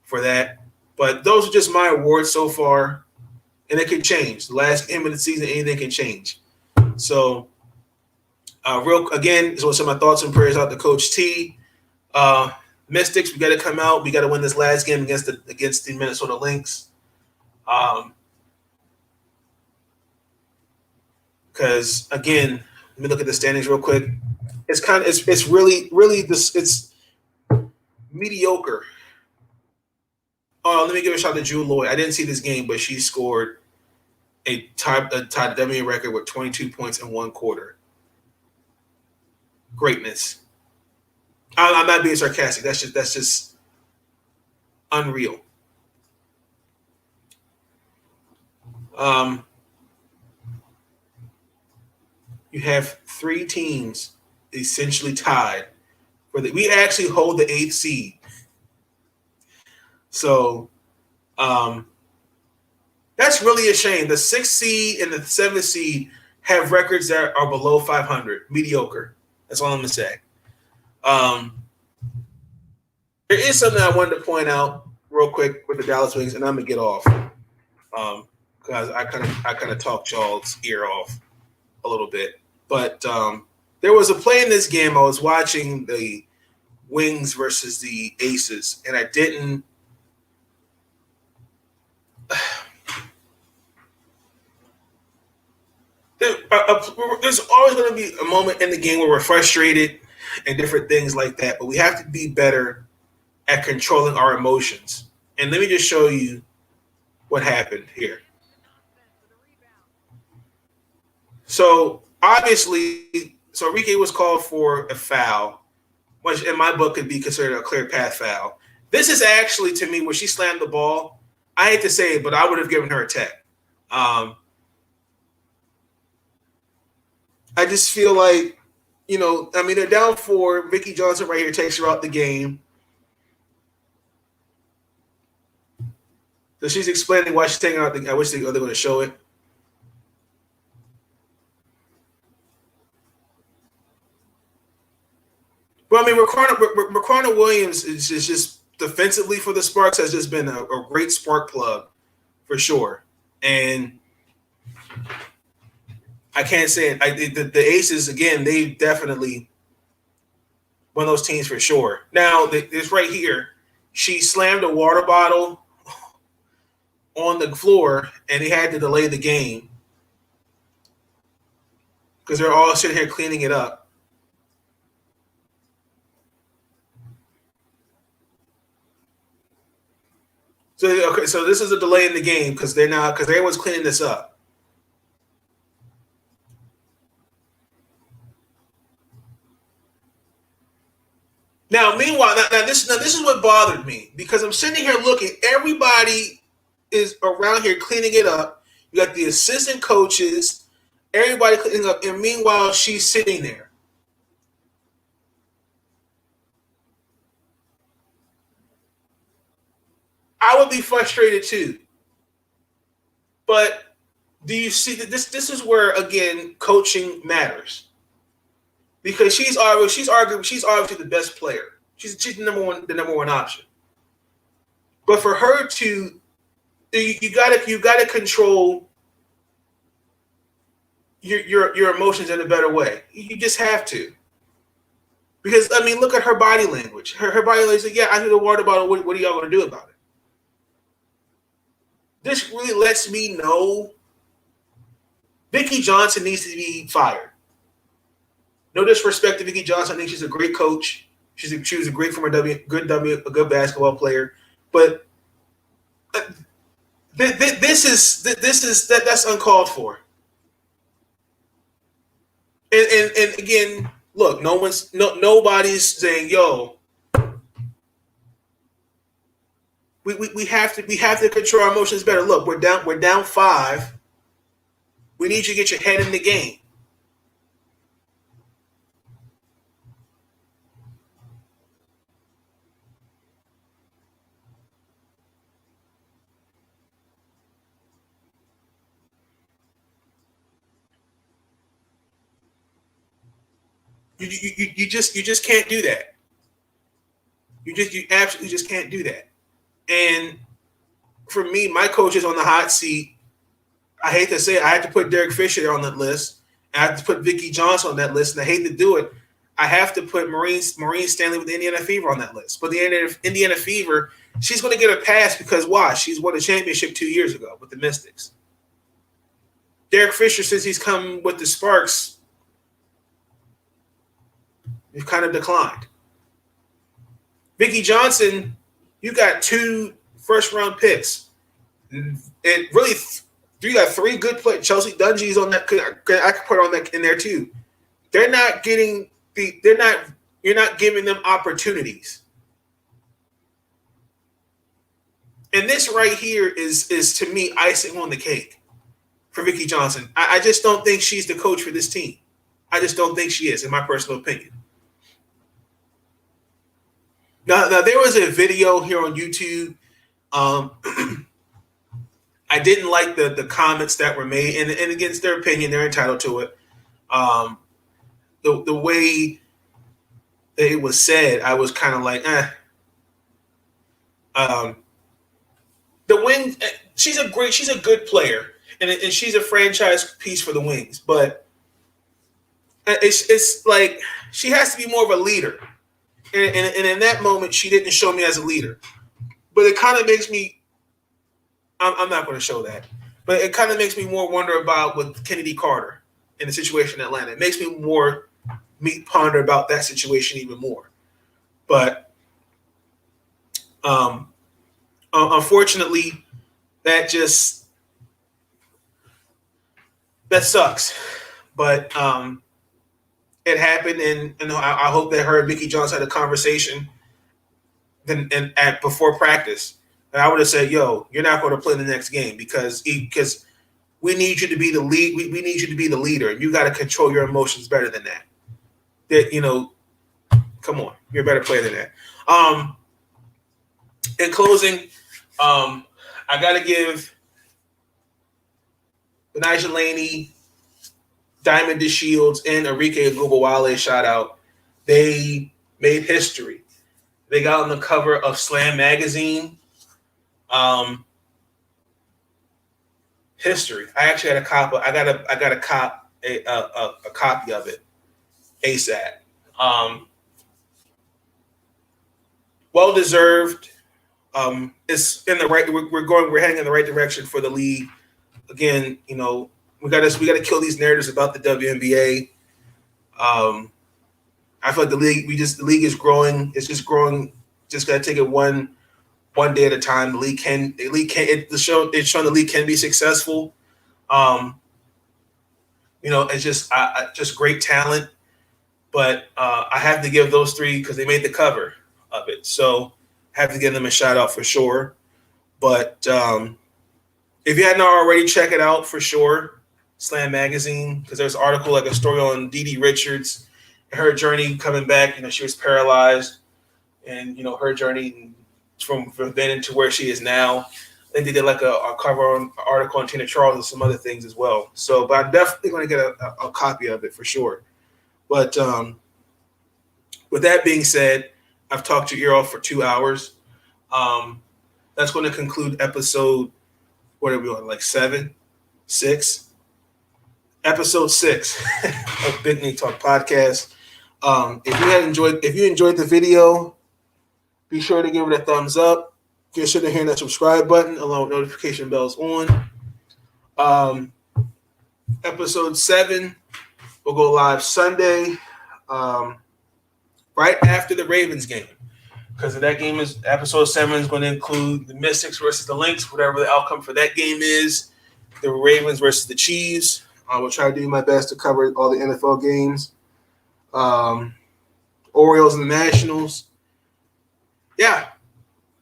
for that. But those are just my awards so far, and it could change. The last game of the season, anything can change. So. So some of my thoughts and prayers out to Coach T. Mystics, we got to come out. We got to win this last game against the Minnesota Lynx. Because again, let me look at the standings real quick. It's really this it's mediocre. Let me give a shout out to Drew Lloyd. I didn't see this game, but she scored a tied WNBA record with 22 points in 1 quarter. Greatness. I'm not being sarcastic. That's just unreal. You have 3 teams essentially tied we actually hold the 8th seed. So that's really a shame. The 6th seed and the 7th seed have records that are below 500. Mediocre. That's all I'm going to say. There is something I wanted to point out real quick with the Dallas Wings, and I'm going to get off because I kind of talked y'all's ear off a little bit. But there was a play in this game. I was watching the Wings versus the Aces, and I didn't there's always going to be a moment in the game where we're frustrated and different things like that, but we have to be better at controlling our emotions. And let me just show you what happened here. So obviously, Enrique was called for a foul, which in my book could be considered a clear path foul. This is actually, to me, where she slammed the ball. I hate to say it, but I would have given her a tech. I just feel like, they're down 4. Vicky Johnson right here takes her out the game. So she's explaining why she's taking out I wish they're going to show it. But Raquana Williams is just defensively for the Sparks has just been a great spark plug for sure. And I can't say it. The Aces, again, they definitely one of those teams for sure. Now, this right here, she slammed a water bottle on the floor, and they had to delay the game because they're all sitting here cleaning it up. So this is a delay in the game because everyone's cleaning this up. Now, meanwhile, this is what bothered me because I'm sitting here looking. Everybody is around here cleaning it up. You got the assistant coaches, everybody cleaning up, and meanwhile, she's sitting there. I would be frustrated too. But do you see that this is where, again, coaching matters. because she's obviously the best player. She's the number one option. But for her to, you gotta control your emotions in a better way. You just have to. Because I mean, look at her body language. Her body language is like, yeah, I need a water bottle. What are y'all gonna do about it? This really lets me know Vicki Johnson needs to be fired. No disrespect to Vicki Johnson. I think she's a great coach. She was a great former a good basketball player. But that's uncalled for. And again, look, nobody's saying, yo, we have to control our emotions better. Look, we're down 5. We need you to get your head in the game. You just can't do that. You absolutely just can't do that. And for me, my coach is on the hot seat. I hate to say it, I had to put Derek Fisher on that list. I have to put Vicki Johnson on that list, and I hate to do it. I have to put Maureen Stanley with the Indiana Fever on that list. But the Indiana Fever, she's going to get a pass because why? She's won a championship 2 years ago with the Mystics. Derek Fisher, since he's come with the Sparks, he's kind of declined. Vicki Johnson, you got 2 first-round picks. And really, you got 3 good players. Chelsea Dungy's on that. I could put on that in there too. You're not giving them opportunities. And this right here is to me icing on the cake for Vicki Johnson. I just don't think she's the coach for this team. I just don't think she is, in my personal opinion. Now there was a video here on YouTube. I didn't like the comments that were made, and against their opinion, they're entitled to it. The way it was said, I was kind of like, the Wings, she's a good player, and she's a franchise piece for the Wings, but it's like she has to be more of a leader. And in that moment, she didn't show me as a leader. But it kind of makes me, I'm not going to show that, but it kind of makes me more wonder about with Kennedy Carter in the situation in Atlanta. It makes me ponder about that situation even more. But unfortunately, that sucks. But it happened, and I hope that her and Vicki Johnson had a conversation before practice. And I would have said, "Yo, you're not going to play the next game because we need you to be the lead. We need you to be the leader, and you got to control your emotions better than that. Come on, you're a better player than that." In closing, I got to give Benijah Laney, Diamond DeShields, and Enrique Agubawale a shout out. They made history. They got on the cover of Slam magazine. History. I actually had a copy. I got a copy of it ASAP. Well deserved. It's in the right. We're heading in the right direction for the league. Again, we got to kill these narratives about the WNBA. I feel like the league is growing. It's just growing. Just got to take it one day at a time. It's shown the league can be successful. It's just great talent. But I have to give those 3 because they made the cover of it. So I have to give them a shout out for sure. But if you hadn't already, check it out for sure. Slam magazine, because there's an article, like a story on Dee Richards, her journey coming back. She was paralyzed, and her journey from then into where she is now. I think they did like a cover article on Tina Charles and some other things as well. So, but I'm definitely going to get a copy of it for sure. But with that being said, I've talked your ear off for 2 hours. That's going to conclude episode, what are we on, like 6? Episode 6 of Big Nate Talk Podcast. If you enjoyed the video, be sure to give it a thumbs up. Be sure to hit that subscribe button along with notification bells on. Episode 7 will go live Sunday, right after the Ravens game. Because that game is episode 7 is going to include the Mystics versus the Lynx, whatever the outcome for that game is. The Ravens versus the Chiefs. I will try to do my best to cover all the NFL games. Orioles and the Nationals. Yeah.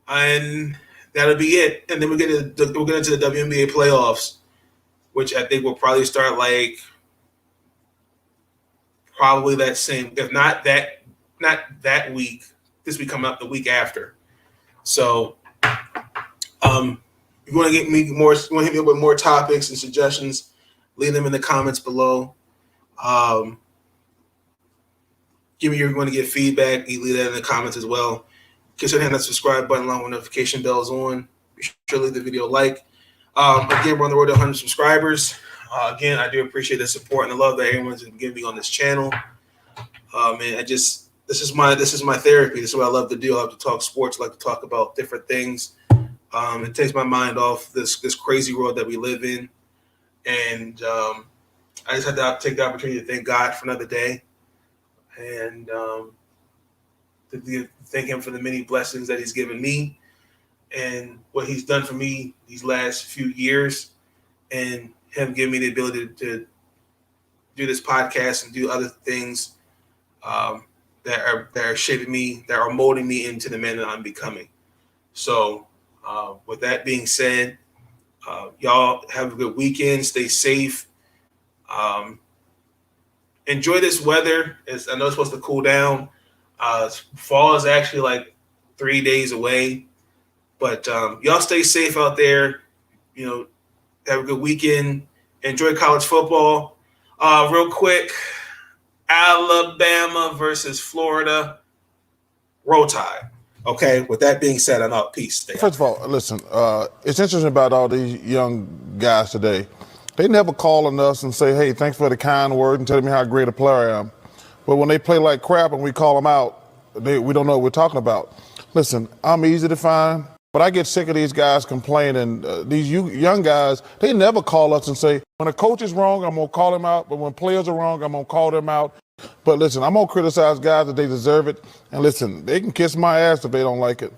And that'll be it. And then we'll get into the WNBA playoffs, which I think will probably start probably that same, if not that week, this week coming up the week after. So if you want to get me more, you want to hit me up with more topics and suggestions, leave them in the comments below. Give me you're going to get feedback, you leave that in the comments as well. Consider hitting that subscribe button along with notification bells on. Be sure to leave the video a like. Again, we're on the road to 100 subscribers. Again, I do appreciate the support and the love that everyone's been giving me on this channel. And this is my therapy. This is what I love to do. I love to talk sports. I like to talk about different things. It takes my mind off this crazy world that we live in. And I just had to take the opportunity to thank God for another day, and to thank Him for the many blessings that He's given me and what He's done for me these last few years, and Him giving me the ability to do this podcast and do other things that are shaping me, that are molding me into the man that I'm becoming. So with that being said, y'all have a good weekend. Stay safe. Enjoy this weather. I know it's supposed to cool down. Fall is actually like 3 days away. But y'all stay safe out there. You know, have a good weekend. Enjoy college football. Real quick, Alabama versus Florida. Roll Tide. Okay, with that being said, I'm out. Peace. First of all, listen, it's interesting about all these young guys today. They never call on us and say, hey, thanks for the kind word and telling me how great a player I am. But when they play like crap and we call them out, we don't know what we're talking about. Listen, I'm easy to find, but I get sick of these guys complaining. These young guys, they never call us and say, when a coach is wrong, I'm going to call him out. But when players are wrong, I'm going to call them out. But listen, I'm going to criticize guys that they deserve it. And listen, they can kiss my ass if they don't like it.